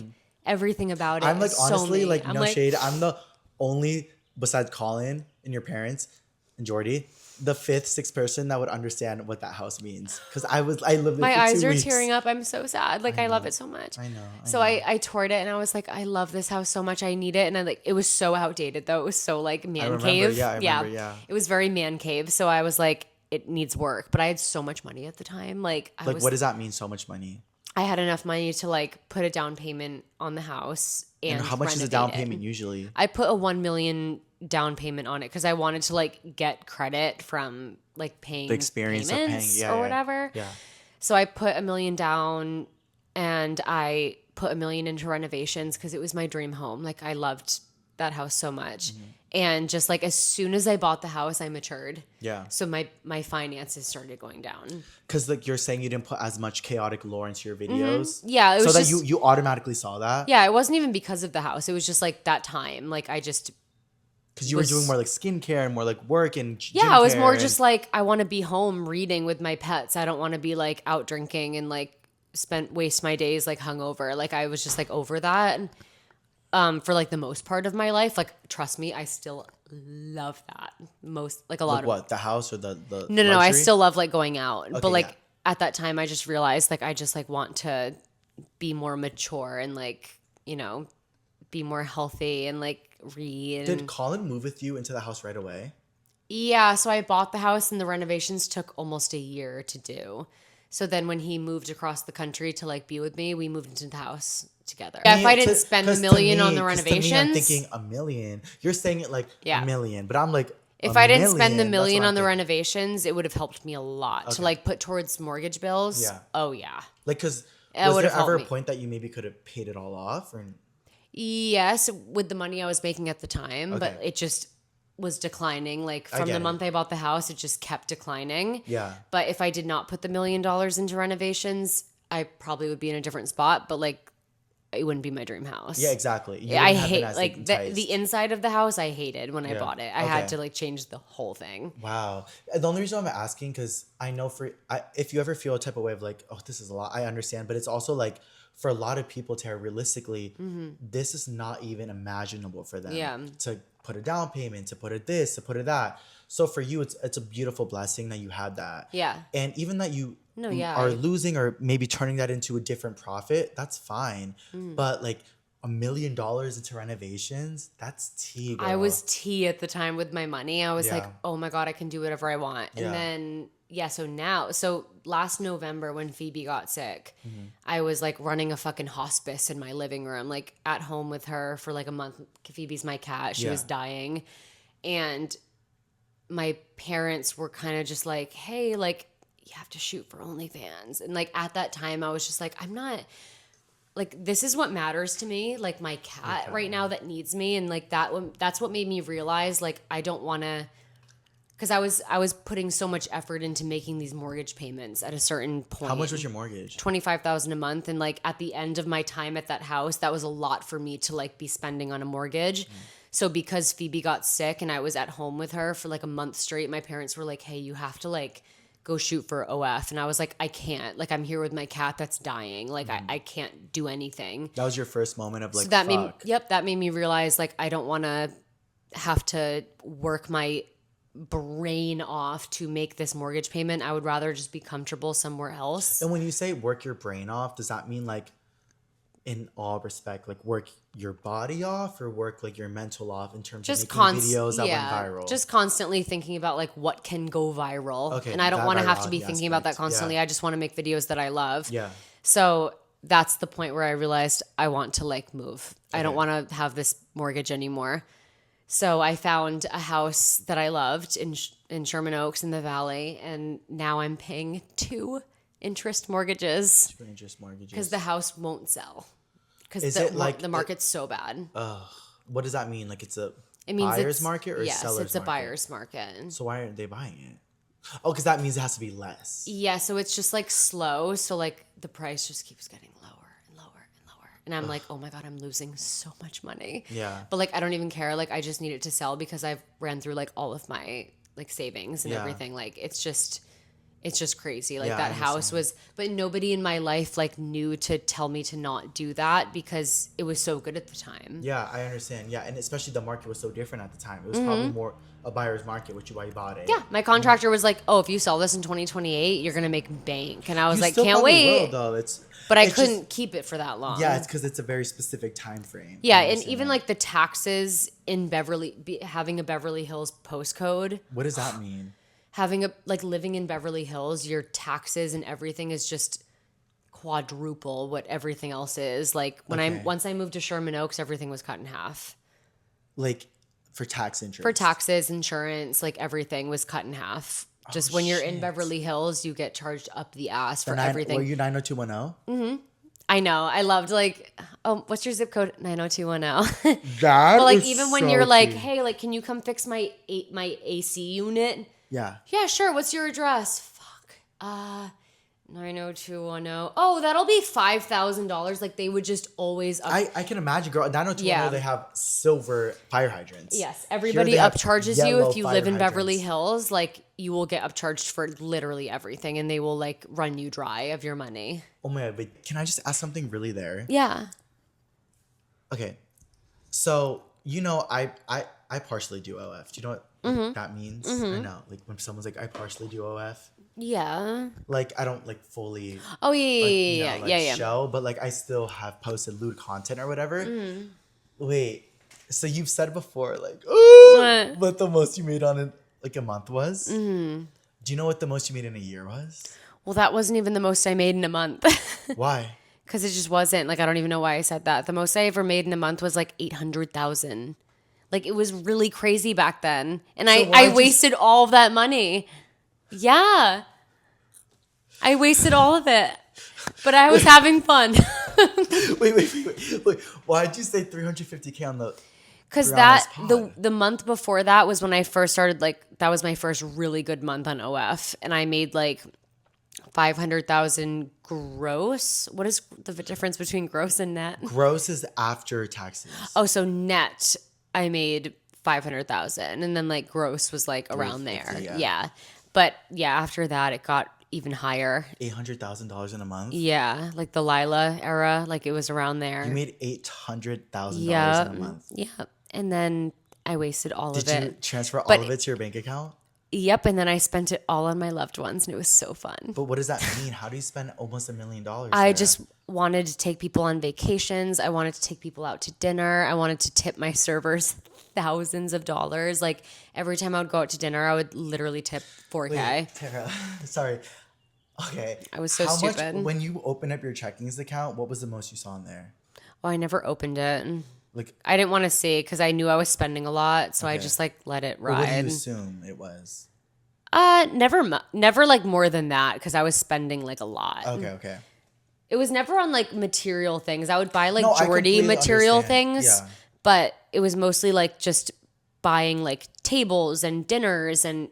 everything about it. I'm like, is so honestly, me. like I'm no shade. I'm the only, besides Colin and your parents and Jordy, the 5th, 6th person that would understand what that house means. Because I lived there My for eyes 2 are weeks. tearing up. I'm so sad. Like I love it so much. I know. So I toured it and I was like, I love this house so much. I need it. And I like it was so outdated though. It was so like man remember, cave. yeah, I remember, yeah. It was very man cave. So I was like, it needs work. But I had so much money at the time. Like what does that mean, so much money? I had enough money to like put a down payment on the house and how much is a renovate down it. payment usually? I put a 1 million down payment on it because I wanted to like get credit from like paying The experience of paying, payments yeah, or yeah, whatever. Yeah. So I put $1 million down and I put $1 million into renovations because it was my dream home. Like I loved that house so much. Mm-hmm. And just like as soon as I bought the house, I matured. Yeah. So my finances started going down. Because like you're saying you didn't put as much chaotic lore into your videos. Yeah, it was so just, that you automatically saw that. yeah, it wasn't even because of the house. It was just like that time. Like I just Because you were doing more like skincare and more like work and gym yeah, I was care more and- just like I want to be home reading with my pets. I don't want to be like out drinking and like waste my days like hungover. Like I was just like over that. for like the most part of my life. Like, trust me, I still love that most, like a lot Like of what? The house or the No, I luxury? still love like going out. Okay, But like yeah. at that time I just realized like I just like want to be more mature and like, be more healthy and like read. Did Colin move with you into the house right away? Yeah, so I bought the house and the renovations took almost a year to do. So then when he moved across the country to like be with me, we moved into the house together. Yeah, if I didn't spend the million on the 'cause to me, I'm renovations, thinking a million. You're saying it like Yeah. a million, but I'm like, if a I didn't spend the million? That's million what I'm on the thinking. renovations, it would have helped me a lot to Okay. like put towards mortgage bills. Yeah. Oh yeah. Like, because It was would there have helped ever a me. point that you maybe could have paid it all off? Or Yes, with the money I was making at the time, but Okay. it just was declining. Like I from get the it. month I bought the house, it just kept declining. Yeah. But if I did not put the $1 million into renovations, I probably would be in a different spot. But like, it wouldn't be my dream house. Yeah, exactly. You I wouldn't have been hate as like enticed. the inside of the house. I hated when I Yeah. bought it. I had Okay. to like change the whole thing. Wow. And the only reason I'm asking, because I know if you ever feel a type of way of like, oh, this is a lot, I understand. But it's also like, for a lot of people, Tara, realistically, this is not even imaginable for them. Yeah. To put a down payment, to put a this, to put a that. So for you, it's a beautiful blessing that you had that. Yeah. And even that you No, yeah, are I- losing or maybe turning that into a different profit, that's fine. But like $1 million into renovations, that's tea, girl. I was tea at the time with my money. I was like, Yeah. oh my God, I can do whatever I want. Yeah. And then, so last November when Phoebe got sick, I was like running a fucking hospice in my living room, like at home with her for like a month. Phoebe's my cat. She Yeah. was dying. And my parents were kind of just like, hey, like, you have to shoot for OnlyFans. And like at that time, I was just like, I'm not. Like, this is what matters to me, like my cat right now that needs me. And like that's what made me realize like I don't want to, because I was putting so much effort into making these mortgage payments at a certain point. How much was your mortgage? $25,000 a month, and like at the end of my time at that house, that was a lot for me to like be spending on a mortgage. So because Phoebe got sick and I was at home with her for like a month straight, my parents were like, hey, you have to like go shoot for OF. And I was like, I can't. Like, I'm here with my cat that's dying. Like, I can't do anything. That was your first moment of like, So that fuck. that made me realize like I don't want to have to work my brain off to make this mortgage payment. I would rather just be comfortable somewhere else. And when you say work your brain off, does that mean like, in all respect, like work your body off or work like your mental off in terms Just of making videos that went viral? Just constantly thinking about like what can go viral. Okay, And I don't that want to have to be virality thinking about that aspect, constantly. yeah. I just want to make videos that I love. Yeah. So that's the point where I realized I want to like move. I don't Okay. want to have this mortgage anymore. So I found a house that I loved in Sherman Oaks in the Valley, and now I'm paying 2 interest mortgages For interest mortgages. because the house won't sell because Is it like the market's so bad. What does that mean? Like it's a It means buyer's it's, market or yes, seller's it's a market? buyer's market. So why aren't they buying it? Oh, because that means it has to be less. Yeah, so it's just like slow. So like the price just keeps getting lower and lower and lower. And I'm like, oh my God, I'm losing so much money. Yeah. But like, I don't even care. Like, I just need it to sell because I've ran through like all of my like savings and Yeah. everything. Like, it's just crazy. Like Yeah, I that house was, but nobody in my life like knew to tell me to not do that because it was so good at the time. Yeah, I understand. Yeah, and especially the market was so different at the time. It was probably more a buyer's market, which is why you bought it. Mm-hmm. Yeah, my contractor was like, "Oh, if you sell this in 2028, you're gonna make bank," and I was You like, still "Can't probably wait." will, though. But I it's just- couldn't keep it for that long. Yeah, it's because it's a very specific time frame. Yeah, I and understand even that. like the taxes in having a Beverly Hills postcode, What does that mean? having a like living in Beverly Hills, your taxes and everything is just quadruple what everything else is. Like when Okay. once I moved to Sherman Oaks, everything was cut in half. Like for tax interest. For taxes, insurance, like everything was cut in half. Just when you're in shit. Beverly Hills, you get charged up the ass for Were everything. you 90210? I know. I loved like, oh, what's your zip code? 90210. That But like is even when so you're like, cute. hey, like, can you come fix my AC unit? Yeah. Yeah, sure. What's your address? Fuck. 90210. Oh, that'll be $5,000. Like they would just always up. I can imagine, girl. 90210, Yeah. they have silver fire hydrants. Yes, Here everybody they have upcharges you yellow if you fire live in Beverly hydrants. Hills. Like you will get upcharged for literally everything, and they will like run you dry of your money. Oh my God, but can I just ask something really there? Yeah. Okay. So, I partially do OF. Do you know what that means? I know. Like when someone's like, I partially do OF. Yeah. Like I don't like fully Oh yeah, like, yeah, yeah, yeah, yeah. show, but like I still have posted lewd content or whatever. Mm. Wait, so you've said before like, oh, What? what the most you made on a month was? Mm-hmm. Do you know what the most you made in a year was? Well, that wasn't even the most I made in a month. Why? Because it just wasn't. Like, I don't even know why I said that. The most I ever made in a month was like 800,000. Like, it was really crazy back then. And So I why'd you wasted all of that money. Yeah. I wasted all of it. But I was having fun. Wait. Why'd you say 350K on the Because Brianna's pod? the month before that was when I first started, like, that was my first really good month on OF. And I made like 500,000 gross. What is the difference between gross and net? Gross is after taxes. Oh, so net, I made 500,000, and then like gross was like around there. 350, Yeah. But yeah, after that, it got even higher. $800,000 in a month. Yeah, like the Lila era, like it was around there. You made $800,000 yeah, in a month. yeah, and then I wasted all Did of you it. transfer But- all of it to your bank account? Yep, and then I spent it all on my loved ones, and it was so fun. But what does that mean? How do you spend almost $1 million? I just wanted to take people on vacations. I wanted to take people out to dinner. I wanted to tip my servers thousands of dollars. Like every time I would go out to dinner, I would literally tip 4K. Wait, Tara, sorry. Okay. I was so How stupid. Much, when you opened up your checkings account, what was the most you saw in there? Oh, I never opened it. Like, I didn't want to see because I knew I was spending a lot, so I Okay. just like let it what do you ride. assume it was? Never like more than that because I was spending like a lot. Okay. It was never on like material things. I would buy like No, I Jordy completely material understand. things, Yeah. but it was mostly like just buying like tables and dinners and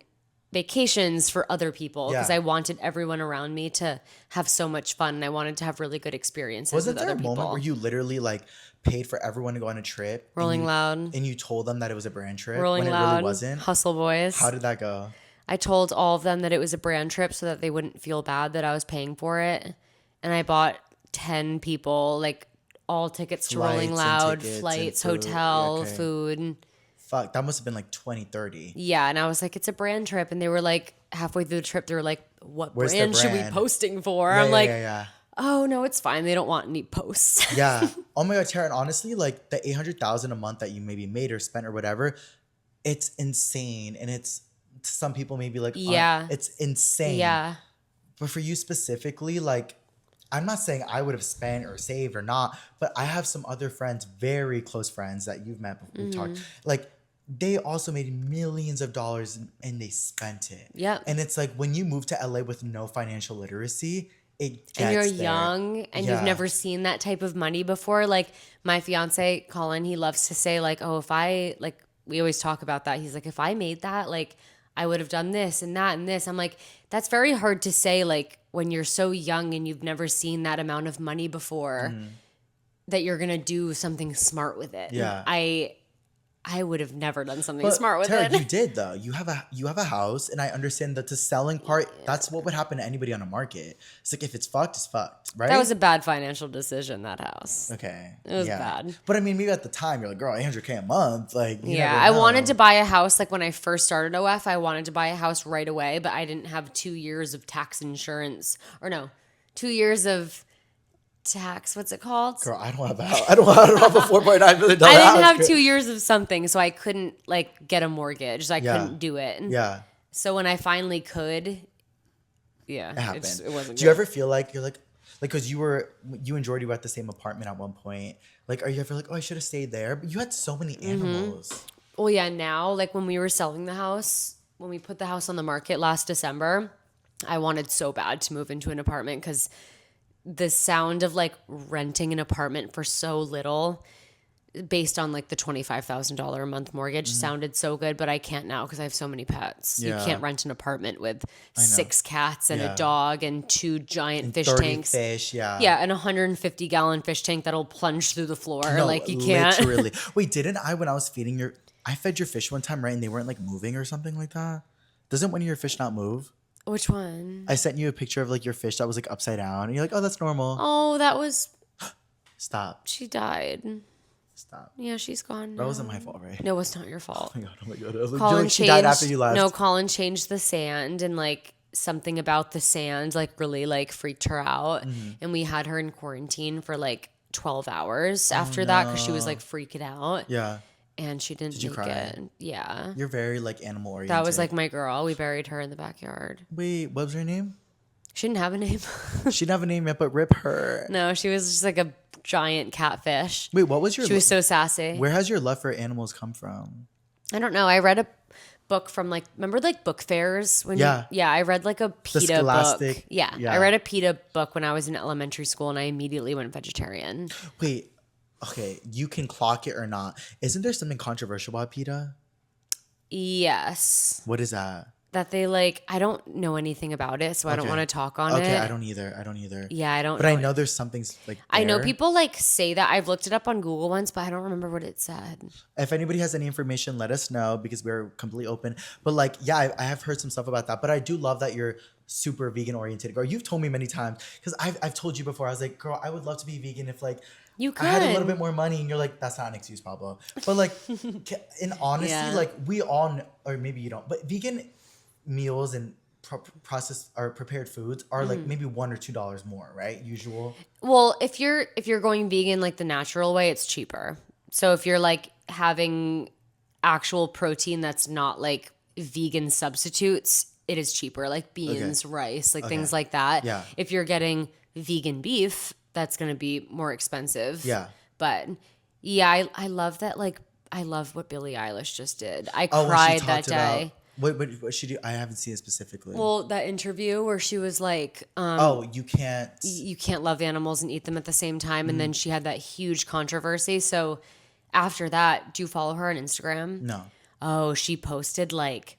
vacations for other people because Yeah. I wanted everyone around me to have so much fun and I wanted to have really good experiences Wasn't with there a other people. moment where you literally like paid for everyone to go on a trip? Rolling Loud. And you told them that it was a brand trip Rolling when it Loud, really wasn't? Hustle Boys. How did that go? I told all of them that it was a brand trip so that they wouldn't feel bad that I was paying for it. And I bought 10 people, like all tickets to Rolling Flights and Loud, tickets and flights, food. hotel, Okay. food. Fuck, that must have been like 2030. Yeah. And I was like, it's a brand trip. And they were like, halfway through the trip, they were like, what Where's the brand should we brand? posting for? Yeah, I'm like, yeah. oh, no, it's fine. They don't want any posts. Yeah. Oh my God, Tara. And honestly, like the 800,000 a month that you maybe made or spent or whatever, it's insane. And it's some people maybe like, Yeah. it's insane. Yeah. But for you specifically, like, I'm not saying I would have spent or saved or not, but I have some other friends, very close friends that you've met before, we've talked. Mm-hmm. Like, they also made millions of dollars and they spent it. Yep. And it's like when you move to LA with no financial literacy, it gets And you're there. young and you've Yeah. never seen that type of money before. Like my fiance, Colin, he loves to say like, oh, if I like, we always talk about that. He's like, if I made that, like I would have done this and that and this. I'm like, that's very hard to say like when you're so young and you've never seen that amount of money before that you're going to do something smart with it. Yeah. I would have never done something But smart with Tara, it. you did though. You have a house, and I understand that the selling part. That's what would happen to anybody on a market. It's like if it's fucked, it's fucked, right? That was a bad financial decision, that house. okay. It was bad. But I mean, maybe at the time you're like, girl, 800K a month, like you Yeah, never I know. wanted to buy a house like when I first started OF. I wanted to buy a house right away, but I didn't have 2 years of tax insurance, or no, 2 years of tax. What's it called? Girl, I don't have a house. I don't have a $4.9 million house. I didn't have girl. 2 years of something, so I couldn't like get a mortgage. So I Yeah. couldn't do it. Yeah, So when I finally could, yeah, it happened. it wasn't. Do you good. ever feel like you're like because you and Jordy were at the same apartment at one point? Like, are you ever like, oh, I should have stayed there? But you had so many Mm-hmm. animals. Well, yeah, now, like when we were selling the house, when we put the house on the market last December, I wanted so bad to move into an apartment because the sound of like renting an apartment for so little based on like the $25,000 a month mortgage sounded so good, but I can't now because I have so many pets. Yeah. You can't rent an apartment with 6 cats and Yeah. a dog and 2 giant fish 30 tanks. fish, yeah. Yeah, and a 150-gallon fish tank that'll plunge through the floor. No, like you can't. Literally. Wait, didn't I when I was feeding I fed your fish one time, right? And they weren't like moving or something like that. Doesn't one of your fish not move? Which one? I sent you a picture of like your fish that was like upside down. And you're like, oh, that's normal. Oh, that was, Stop. she died. Stop. Yeah, she's gone. That wasn't my fault, right? No, it's not your fault. Oh my god. Oh my god. I was like, Colin like, she died after you left. No, Colin changed the sand and like something about the sand like really like freaked her out. And we had her in quarantine for like 12 hours after that because she was like freaking out. Yeah. And she didn't you make cry? it. Yeah. You're very like animal oriented. That was like my girl. We buried her in the backyard. Wait, what was her name? She didn't have a name. She didn't have a name yet, but rip her. No, she was just like a giant catfish. Wait, what was your? She was so sassy. Where has your love for animals come from? I don't know. I read a book from like, remember like book fairs? When I read like a PETA book. Yeah. I read a PETA book when I was in elementary school and I immediately went vegetarian. Wait, okay, you can clock it or not. Isn't there something controversial about PETA? Yes. What is that? That they like, I don't know anything about it, so I don't want to talk on it. Okay, I don't either. Yeah, I don't know. But I know there's something like I know people like say that. I've looked it up on Google once, but I don't remember what it said. If anybody has any information, let us know because we're completely open. But like, yeah, I have heard some stuff about that. But I do love that you're super vegan oriented. Girl, you've told me many times because I've told you before. I was like, girl, I would love to be vegan if like you could. I had a little bit more money, and you're like, that's not an excuse, Pablo. But like, in honesty, like we all, or maybe you don't, but vegan meals and processed or prepared foods are like maybe $1 or $2 more, right? Usual. Well, if you're going vegan like the natural way, it's cheaper. So if you're like having actual protein that's not like vegan substitutes, it is cheaper, like beans, rice, like things like that. Yeah. If you're getting vegan beef, that's going to be more expensive. Yeah. But yeah, I love that. Like, I love what Billie Eilish just did. I cried that day. What she do? I haven't seen it specifically. Well, that interview where she was like, you can't love animals and eat them at the same time. And then she had that huge controversy. So after that, do you follow her on Instagram? No. Oh, she posted like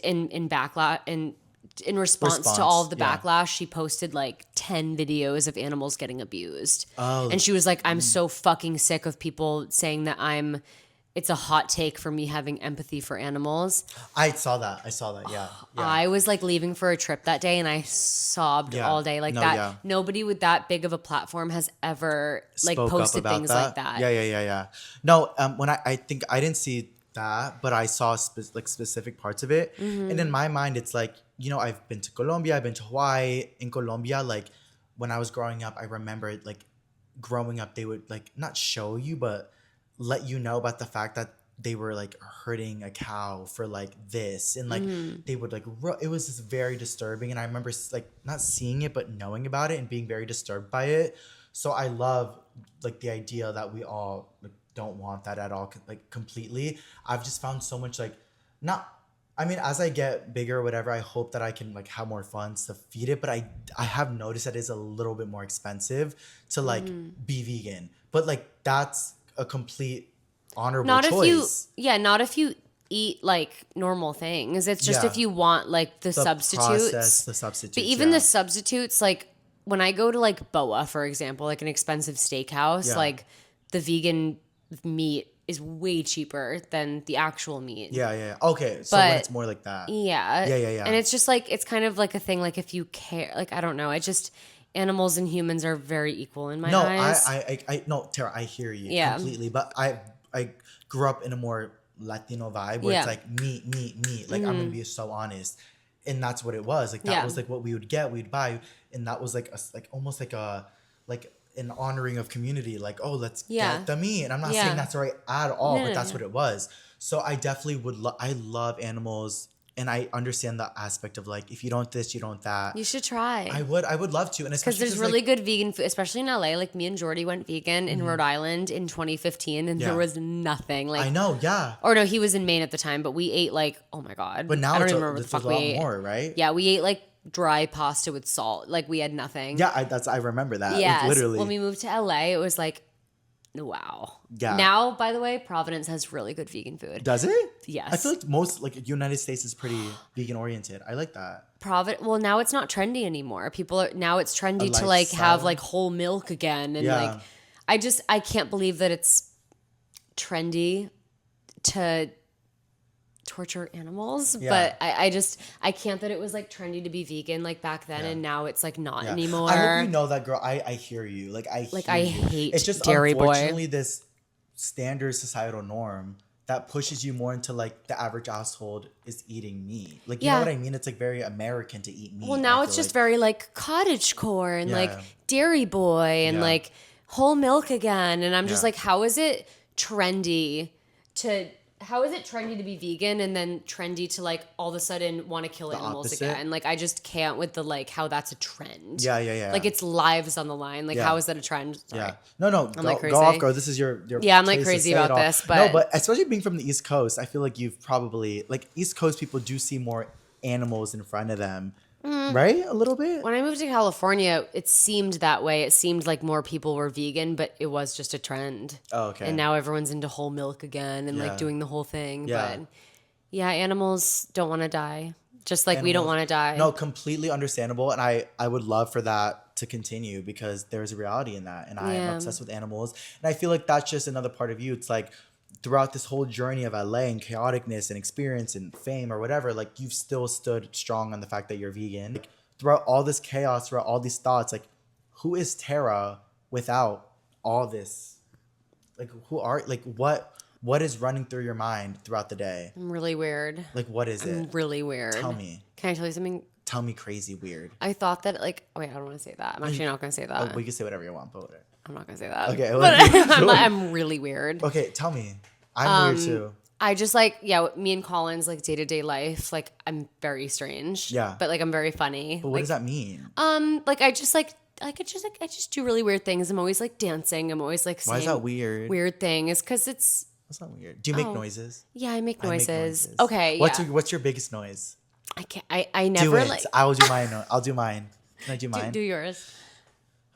in backlash in response to all of the backlash, she posted like 10 videos of animals getting abused. Oh. And she was like, I'm so fucking sick of people saying that it's a hot take for me having empathy for animals. I saw that. Yeah. I was like leaving for a trip that day and I sobbed all day like that. Yeah. Nobody with that big of a platform has ever like posted things like that. Yeah. No, when I think I didn't see that, but I saw specific parts of it. And in my mind, it's like, you know, I've been to Colombia, I've been to Hawaii. In Colombia, like when I was growing up, I remember like growing up, they would like not show you, but let you know about the fact that they were like hurting a cow for like this and like they would like it was just very disturbing. And I remember like not seeing it but knowing about it and being very disturbed by it. So I love like the idea that we all like, don't want that at all, like completely. I've just found so much like as I get bigger or whatever, I hope that I can like have more funds to feed it, but I have noticed that it's a little bit more expensive to like be vegan. But like that's a complete honorable choice. Not if you eat like normal things. It's just if you want like the substitutes. The substitutes. But even the substitutes, like when I go to like Boa, for example, like an expensive steakhouse, like the vegan meat is way cheaper than the actual meat. Yeah. Okay, so when it's more like that. Yeah. Yeah. And it's just like, it's kind of like a thing, like if you care, like, I don't know. Animals and humans are very equal in my eyes. No, Tara, I hear you completely. But I grew up in a more Latino vibe where it's like meat. Like I'm gonna be so honest, and that's what it was. Like that was like what we'd buy, and that was like almost like an honoring of community. Like let's get the meat, and I'm not saying that's right at all, but that's what it was. So I definitely I love animals. And I understand the aspect of like, if you don't this, you don't that. You should try. I would love to. And because there's really good vegan food, especially in LA. Like me and Jordy went vegan in Rhode Island in 2015 and there was nothing. Like, I know, yeah. Or no, he was in Maine at the time, but we ate like, oh my God. But now I don't it's even remember what the fuck we ate. More, right? Yeah, we ate like dry pasta with salt. Like we had nothing. Yeah, I remember that. Yeah, like, literally. When we moved to LA, it was like, wow. Yeah. Now, by the way, Providence has really good vegan food. Does it? Yes. I feel like most like United States is pretty vegan oriented. I like that. Well, now it's not trendy anymore. Now it's trendy to like have like whole milk again. And like, I can't believe that it's trendy to torture animals, but I can't that it was like trendy to be vegan like back then and now it's like not anymore. I hope you know that, girl. I hear you. Like I hate it's just dairy boy. Unfortunately, this standard societal norm that pushes you more into like the average household is eating meat. Like, you know what I mean? It's like very American to eat meat. Well, now I it's feel just like. very like cottage core and like Yeah. dairy boy and Yeah. like whole milk again. And I'm just Yeah. like, how is it trendy to be vegan and then trendy to like all of a sudden want to kill animals opposite? again? Like, I just can't with the like how that's a trend. Yeah. Like, it's lives on the line. Like, Yeah. how is that a trend? Sorry. Yeah. No. I'm go, like go crazy. off, girl. This is your Yeah, I'm like place to crazy say it about all. this, No, but- but especially being from the East Coast, I feel like you've probably like East Coast people do see more animals in front of them, right? A little bit. When I moved to California, it seemed that way. It seemed like more people were vegan, but it was just a trend. Oh, okay. And now everyone's into whole milk again and Yeah. like doing the whole thing. Yeah. But yeah, animals don't want to die. Just like we don't want to die. No, completely understandable, and I would love for that to continue because there's a reality in that, and I am Yeah. obsessed with animals, and I feel like that's just another part of you. It's like throughout this whole journey of LA and chaoticness and experience and fame or whatever, like you've still stood strong on the fact that you're vegan. Like, throughout all this chaos, throughout all these thoughts, like who is Tara without all this? Like what is running through your mind throughout the day? I'm really weird. Like what is I'm it? really weird. Tell me. Can I tell you something? Tell me crazy weird. I thought that like, wait, I don't want to say that. I'm actually not going to say that. We can say whatever you want, but whatever. I'm not going to say that. Okay, But well, I'm really weird. Okay, tell me. I'm weird too. I just like, yeah, me and Colin's like day-to-day life, like I'm very strange. Yeah. But like I'm very funny. But what does that mean? Like I just I just do really weird things. I'm always like dancing. I'm always like saying Why is that weird? weird things because it's That's not weird. Do you make noises? yeah, I make I make noises. Okay, What's yeah. what's your biggest noise? I can't. I Do never it. like I will do mine. I'll do mine. Can I do mine? do yours.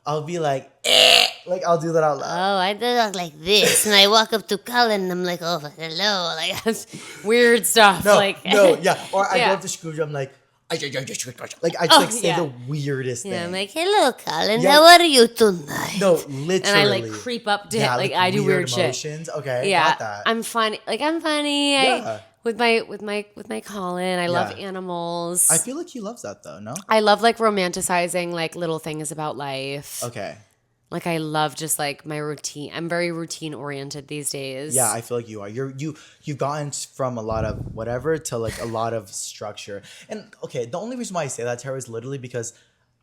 I'll be like, eh! Like I'll do that out loud. Oh, I do it like this, and I walk up to Colin, and I'm like, "Oh, hello!" Like, Weird stuff. No, like no, yeah. Or I Yeah. go up to Scrooge. I'm like, like I just Oh, like say yeah. the weirdest yeah, thing. I'm like, "Hello, Colin. Yeah. How are you tonight?" no, literally. and I like creep up to Yeah, it. Like I do weird shit. emotions. Okay, Yeah, got that. I'm funny. Like I'm funny. Yeah. With my Colin. I love Yeah. animals. I feel like he loves that though. No. I love like romanticizing like little things about life. Okay. Like I love just like my routine. I'm very routine oriented these days. Yeah, I feel like you are. You've gotten from a lot of whatever to like a lot of structure. And okay, the only reason why I say that, Tara, is literally because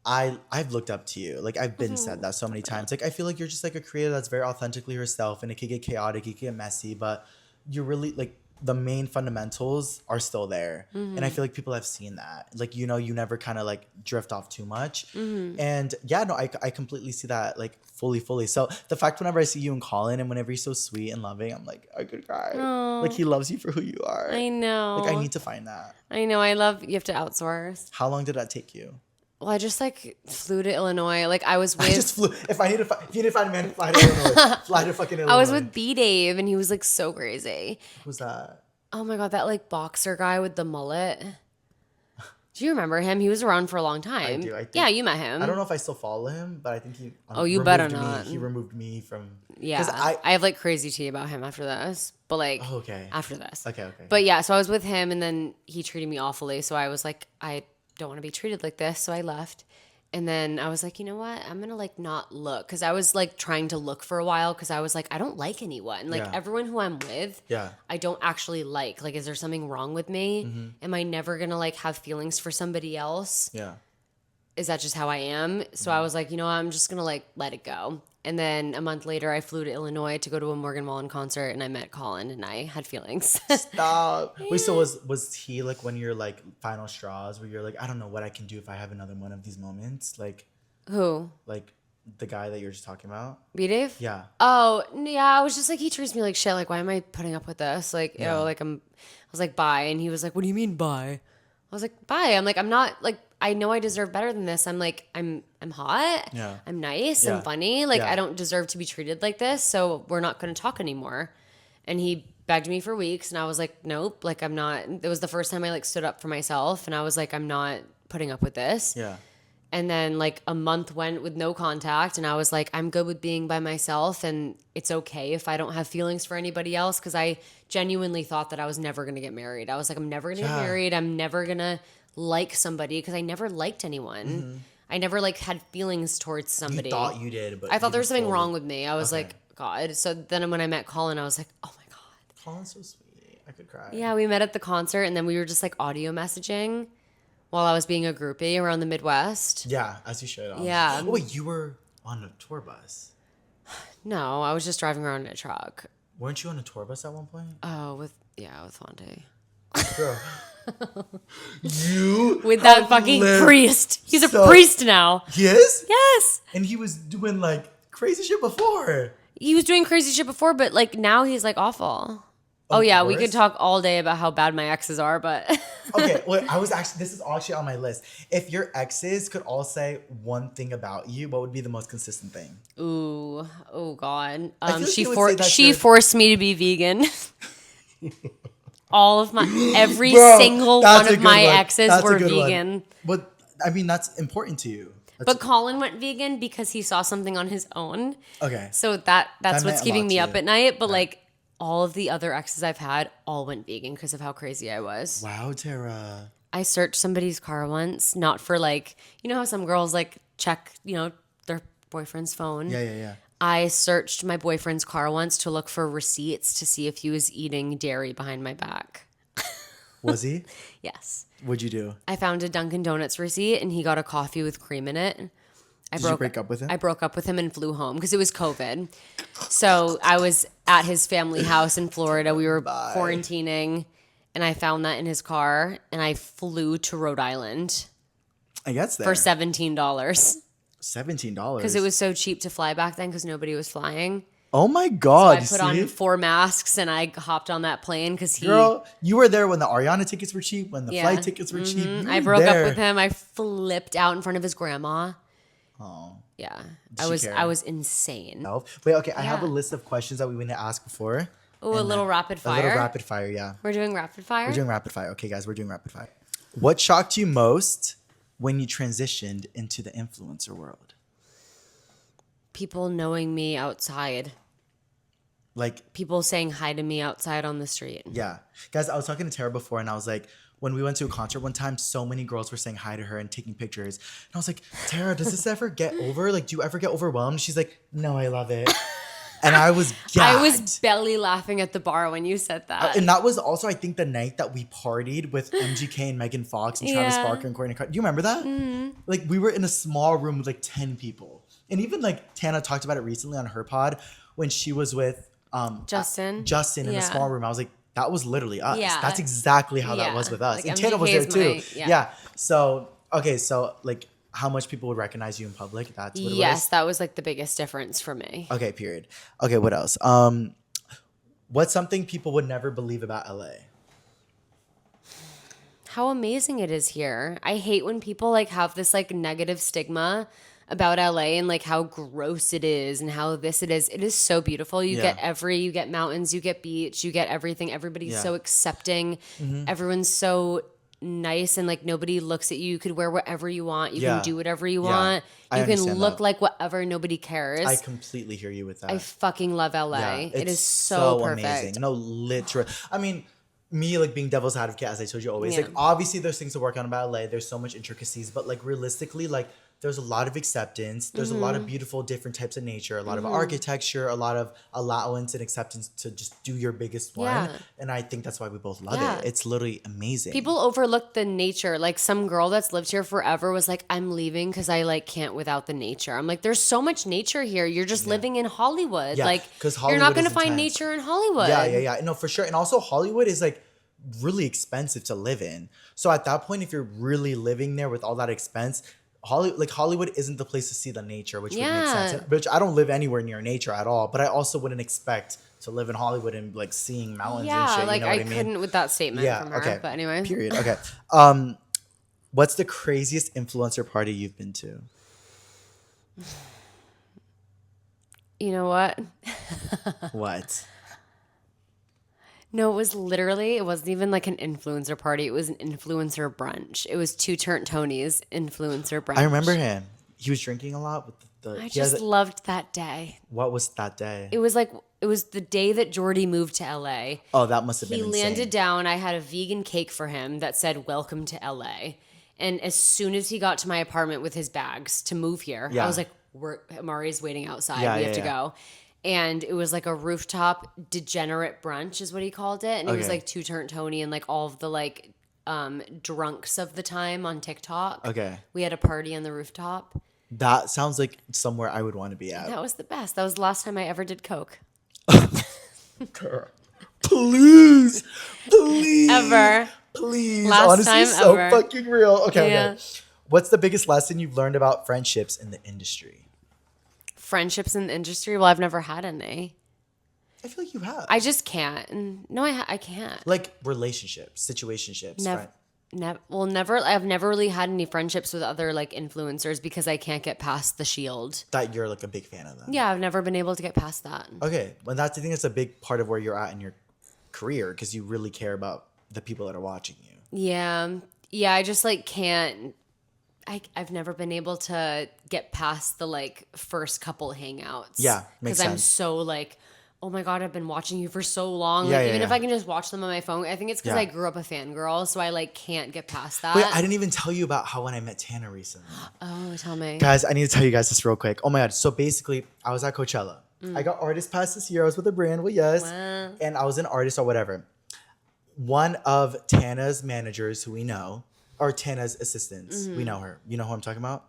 I've looked up to you. Like I've been said that so many times. Like I feel like you're just like a creator that's very authentically herself, and it could get chaotic, it could get messy, but you're really like the main fundamentals are still there. And I feel like people have seen that. Like, you know, you never kind of like drift off too much. And yeah, no, I completely see that like fully. So the fact whenever I see you and Colin and whenever he's so sweet and loving, I'm like, I could cry. Like he loves you for who you are. I know. Like I need to find that. I know. I love. You have to outsource. How long did that take you? Well, I just like flew to Illinois. Like I was with. I just flew. If you need to find a man, fly to Illinois. Fly to fucking Illinois. I was with B Dave, and he was like so crazy. Who's that? Oh my god, that like boxer guy with the mullet. Do you remember him? He was around for a long time. do, I think. Yeah, you met him. I don't know if I still follow him, but I think he. Oh, you better removed me. not. He removed me from. Yeah, 'cause I have like crazy tea about him after this, but like Oh, okay. after this. Okay. But yeah, so I was with him, and then he treated me awfully. So I was like, I don't want to be treated like this. So I left. And then I was like, you know what? I'm going to like not look. Because I was like trying to look for a while because I was like, I don't like anyone. Like Yeah. everyone who I'm with, Yeah. I don't actually like. Like, is there something wrong with me? Mm-hmm. Am I never going to like have feelings for somebody else? Yeah. Is that just how I am? So I was like, you know what? I'm just going to like let it go. And then a month later, I flew to Illinois to go to a Morgan Wallen concert, and I met Colin, and I had feelings. Stop. Wait, so was he like one of your like final straws where you're like, I don't know what I can do if I have another one of these moments? Who? Like the guy that you're just talking about? B Dave? Yeah. Oh, yeah, I was just like, he treats me like shit. Like, why am I putting up with this? Like, you know, like I was like, bye. And he was like, what do you mean bye? I was like, bye. I'm like, I'm not like, I know I deserve better than this. I'm like, I'm hot. Yeah. I'm nice. Yeah. I'm funny. Like, Yeah. I don't deserve to be treated like this. So we're not going to talk anymore. And he begged me for weeks. And I was like, nope, like I'm not. It was the first time I like stood up for myself. And I was like, I'm not putting up with this. Yeah. And then like a month went with no contact, and I was like, I'm good with being by myself, and it's okay if I don't have feelings for anybody else, because I genuinely thought that I was never gonna get married. I was like, I'm never gonna get Yeah. married. I'm never gonna like somebody, because I never liked anyone. I never like had feelings towards somebody. You thought you did, but I thought you there was just something told wrong me. with me. I was Okay. like, God. So then when I met Colin, I was like, oh my God. Colin's so sweet. I could cry. Yeah, we met at the concert and then we were just like audio messaging while I was being a groupie around the Midwest. Yeah, as you should. Yeah. Oh, wait, you were on a tour bus. No, I was just driving around in a truck. Weren't you on a tour bus at one point? Oh, with Fonte. Girl. You With that have fucking lived priest. He's a so- priest now. He is? Yes. And he was doing like crazy shit before. He was doing crazy shit before, but like now he's like awful. Oh yeah, we worse? could talk all day about how bad my exes are, but Okay, well, this is actually on my list. If your exes could all say one thing about you, what would be the most consistent thing? ooh, oh god. feel like you would say that She you're- forced me to be vegan. All of my every Bro, single that's one a of good my one. exes That's a were good one. vegan. But I mean, that's important to you. But Colin went vegan because he saw something on his own. Okay. So that's meant what's a keeping lot me to up you. at night. But like all of the other exes I've had all went vegan because of how crazy I was. Wow, Tara. I searched somebody's car once, not for like, you know how some girls like check, their boyfriend's phone. Yeah. I searched my boyfriend's car once to look for receipts to see if he was eating dairy behind my back. Was he? Yes. What'd you do? I found a Dunkin' Donuts receipt and he got a coffee with cream in it. Did you break up with him? I broke up with him and flew home because it was COVID. So I was at his family house in Florida. We were quarantining and I found that in his car and I flew to Rhode Island I guess there. for $17 $17. because it was so cheap to fly back then because nobody was flying. Oh my God. I put on 4 masks and I hopped on that plane because he. Girl, you were there when the Ariana tickets were cheap, when the Yeah. flight tickets were cheap. You I were broke there. up with him. I flipped out in front of his grandma. Oh. Yeah, she care? I was insane. Wait, okay. I have a Yeah. list of questions that we want to ask before. Oh, a little rapid A fire. little rapid fire, yeah. We're doing rapid fire. We're doing rapid fire. Okay, guys, we're doing rapid fire. What shocked you most when you transitioned into the influencer world? People knowing me outside. Like, People saying hi to me outside on the street. yeah. Guys, I was talking to Tara before and I was like, when we went to a concert one time, so many girls were saying hi to her and taking pictures. And I was like, Tara, does this ever get over? Like, do you ever get overwhelmed? She's like, no, I love it. And I was gagged. I was belly laughing at the bar when you said that. And that was also, I think, the night that we partied with MGK and Megan Fox and Travis Yeah. Barker and Courtney Carter. Do you remember that? Mm-hmm. Like, we were in a small room with like 10 people. And even like Tana talked about it recently on her pod when she was with Justin. Justin in a Yeah. small room. I was like, that was literally us. Yeah. That's exactly how that Yeah. was with us. Like, and Tana was there MGK too. is my- So, okay, so like how much people would recognize you in public? That's what it Yes, was? that was like the biggest difference for me. Okay, period. Okay, what else? What's something people would never believe about LA? How amazing it is here. I hate when people like have this like negative stigma about LA and like how gross it is and how this it is. It is so beautiful. You Yeah. you get mountains, you get beach, you get everything. Everybody's Yeah. so accepting. Everyone's so nice and like nobody looks at you. You could wear whatever you want. You Yeah. can do whatever you Yeah. want. I You can understand look that. like whatever. Nobody cares. I completely hear you with that. I fucking love LA. Yeah, It it's is so perfect. amazing. No, literally. I mean, me like being devil's advocate, as I told you always. Yeah. Like, obviously, there's things to work on about LA. There's so much intricacies, but like realistically, like there's a lot of acceptance. There's a lot Mm-hmm. of beautiful different types of nature. A lot of architecture. A lot of allowance and acceptance to just do your biggest one. Yeah. And I think that's why we both love Yeah. it. It's literally amazing. People overlook the nature. Like some girl that's lived here forever was like, I'm leaving because I like can't without the nature. I'm like, there's so much nature here. You're just living in Hollywood. Yeah, like 'cause you're not Hollywood gonna is find intense. nature in Hollywood. Yeah. No, for sure. And also, Hollywood is like really expensive to live in. So at that point, if you're really living there with all that expense, Hollywood isn't the place to see the nature, which would make Yeah. sense. Which I don't live anywhere near nature at all, but I also wouldn't expect to live in Hollywood and like seeing mountains and Yeah, shit. like You know what I mean? couldn't with that statement Yeah. from her. Okay. But anyway. Period. Okay. What's the craziest influencer party you've been to? You know what? What? No, it wasn't even like an influencer party. It was an influencer brunch. It was Two Turnt Tony's influencer brunch. I remember him. He was drinking a lot with the. I he has just a- loved that day. what was that day? It was the day that Jordy moved to LA. Oh, that must have been He insane. landed down. I had a vegan cake for him that said "Welcome to LA." And as soon as he got to my apartment with his bags to move here, Yeah. I was like, Amari's waiting outside. Yeah, We yeah, have to yeah. go." and it was like a rooftop degenerate brunch is what he called it, and it was Okay. like too turnt Tony and like all of the like drunks of the time on TikTok. Okay. We had a party on the rooftop. That sounds like somewhere I would want to be at. That was the best. That was the last time I ever did coke. Please. Ever. Please. Last Honestly, time so ever. fucking real. Okay, Yeah. okay. What's the biggest lesson you've learned about friendships in the industry? Friendships in the industry? Well, I've never had any. I feel like you have. I just can't. No, I can't. Like relationships, situationships. Never. friend- Never. I've never really had any friendships with other like influencers because I can't get past the shield. that you're like a big fan of them. Yeah, I've never been able to get past that. Okay. Well, that's, I think it's a big part of where you're at in your career because you really care about the people that are watching you. Yeah. Yeah, I just like can't. I've never been able to get past the like first couple hangouts. Yeah, makes Because I'm sense. so like, oh my God, I've been watching you for so long. Yeah, Like, yeah, even if yeah. I can just watch them on my phone, I think it's because Yeah. I grew up a fangirl, so I like can't get past that. Wait, I didn't even tell you about how when I met Tana recently. Oh, tell me. Guys, I need to tell you guys this real quick. Oh my God. So basically, I was at Coachella. I got artist pass this year. I was with a brand. Well, yes. Wow. And I was an artist or whatever. One of Tana's managers who we know, or Tana's assistants, we know her. You know who I'm talking about?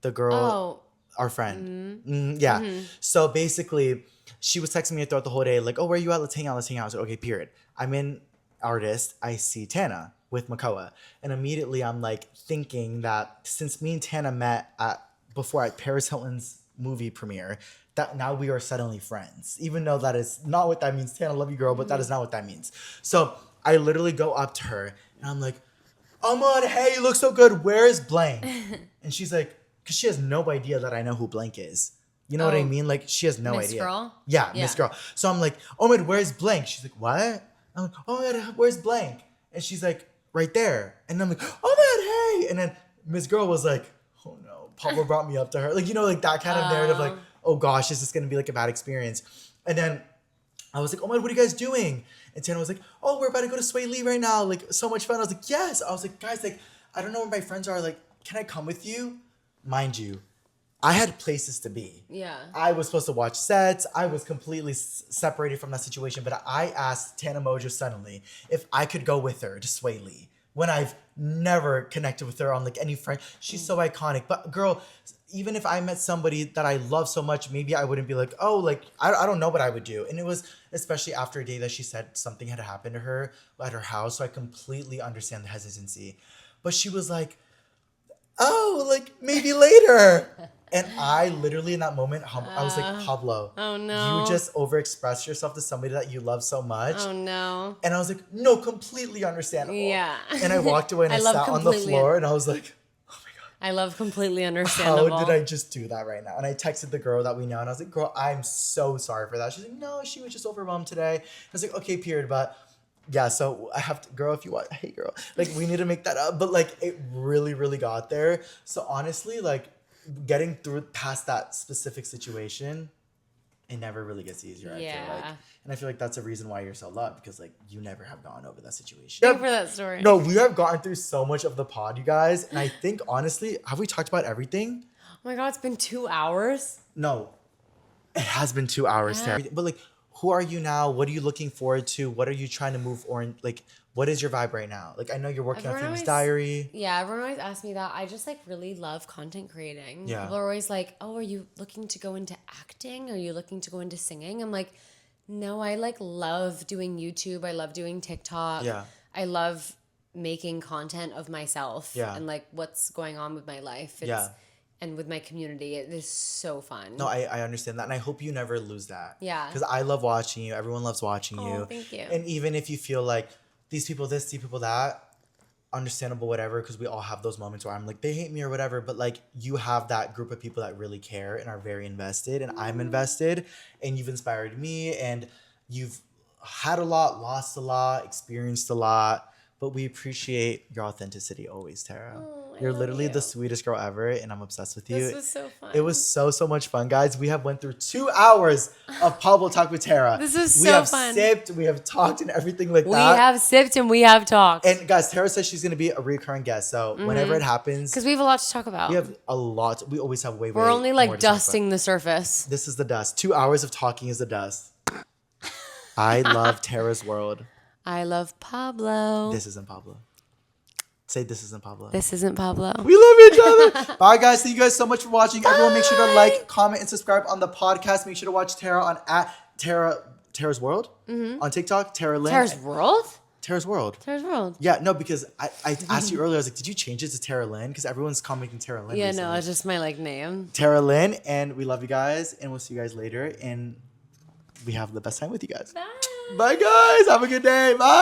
The girl, Oh, our friend. Yeah. So basically, she was texting me throughout the whole day, like, oh, where you at? Let's hang out. Let's hang out. I was like, okay, period. I'm in artist. I see Tana with Makoa. And immediately I'm like thinking that since me and Tana met before at Paris Hilton's movie premiere, that now we are suddenly friends. Even though that is not what that means. Tana, love you, girl, but that is not what that means. So I literally go up to her and I'm like, Ahmad, hey, you look so good. Where is blank? And she's like, because she has no idea that I know who blank is. You know what I Oh, mean? Like, she has no Miss idea. Girl? Yeah, Yeah. Miss Girl. So I'm like, oh my God, where's blank? She's like, what? I'm like, oh my God, where's blank? And she's like, right there. And I'm like, oh my God, hey. And then Miss Girl was like, oh no, Pablo brought me up to her. Like, you know, like that kind of narrative, like, oh gosh, is this going to be like a bad experience? And then I was like, oh my God, what are you guys doing? And Tana was like, oh, we're about to go to Sway Lee right now. Like, so much fun. I was like, yes. I was like, guys, like, I don't know where my friends are. Like, can I come with you? Mind you, I had places to be. yeah. I was supposed to watch sets. I was completely separated from that situation. But I asked Tana Mojo suddenly if I could go with her to Sway Lee when I've never connected with her on like any friend. She's so iconic. But girl, even if I met somebody that I love so much, maybe I wouldn't be like, oh, like, I don't know what I would do. And it was especially after a day that she said something had happened to her at her house. So I completely understand the hesitancy. But she was like, oh, like maybe later. And I literally in that moment, I was like, Pablo, Oh no. you just overexpressed yourself to somebody that you love so much. Oh no. And I was like, no, completely understandable. Yeah. And I walked away and I, I love sat on the completely- floor and I was like, I love completely understandable. how did I just do that right now? And I texted the girl that we know and I was like, girl, I'm so sorry for that. She's like, no, she was just overwhelmed today. I was like, okay, period. But yeah, so I have to, girl, if you want, hey girl, like we need to make that up. But like it really, really got there. So honestly, like getting through past that specific situation, it never really gets easier. I feel like. Yeah. And I feel like that's a reason why you're so loved because like you never have gone over that situation. Thank you for that story. No, we have gotten through so much of the pod, you guys. And I think honestly, have we talked about everything? Oh my God, it's been 2 hours. No. It has been 2 hours, Tara. But like, who are you now? What are you looking forward to? What are you trying to move on? Like, what is your vibe right now? Like, I know you're working on Everyone Famous always- Diary. Yeah, everyone always asks me that. I just like really love content creating. Yeah. People are always like, "Oh, are you looking to go into acting? Are you looking to go into singing?" I'm like, "No, I like love doing YouTube. I love doing TikTok. Yeah. I love making content of myself Yeah. and like what's going on with my life. Yeah. And with my community. It is so fun. No, I understand that. And I hope you never lose that. Yeah. Because I love watching you. Everyone loves watching Oh, you. thank you. And even if you feel like these people this, these people that, understandable, whatever, because we all have those moments where I'm like, they hate me or whatever. But like, you have that group of people that really care and are very invested. And I'm invested. And you've inspired me. And you've had a lot, lost a lot, experienced a lot. But we appreciate your authenticity always, Tara. Oh, I You're love literally the you. sweetest girl ever, and I'm obsessed with you. This was so fun. It was so much fun, guys. We have went through 2 hours of Pablo Talk with Tara. This was we so have fun. sipped, we have talked, and everything like We that. have sipped and we have talked. And guys, Tara says she's gonna be a recurring guest. So whenever it happens, Because we have a lot to talk about. we have a lot. We always have way. We're only more like to talk about. dusting the surface. This is the dust. 2 hours of talking is the dust. I love Tara's world. I love Pablo. This isn't Pablo. Say this isn't Pablo. This isn't Pablo. We love each other. Bye, guys. Thank you guys so much for watching. Everyone, make sure to like, comment, and subscribe on the podcast. Make sure to watch Tara on Tara's World on TikTok. Tara Lynn. Tara's World? Tara's World. Tara's World. Yeah, no, because I asked you earlier. I was like, did you change it to Tara Lynn? Because everyone's commenting Tara Lynn. Yeah, recently. no, it's just my like name. Tara Lynn, and we love you guys, and we'll see you guys later. And we have the best time with you guys. Bye. Bye, guys. Have a good day. Bye.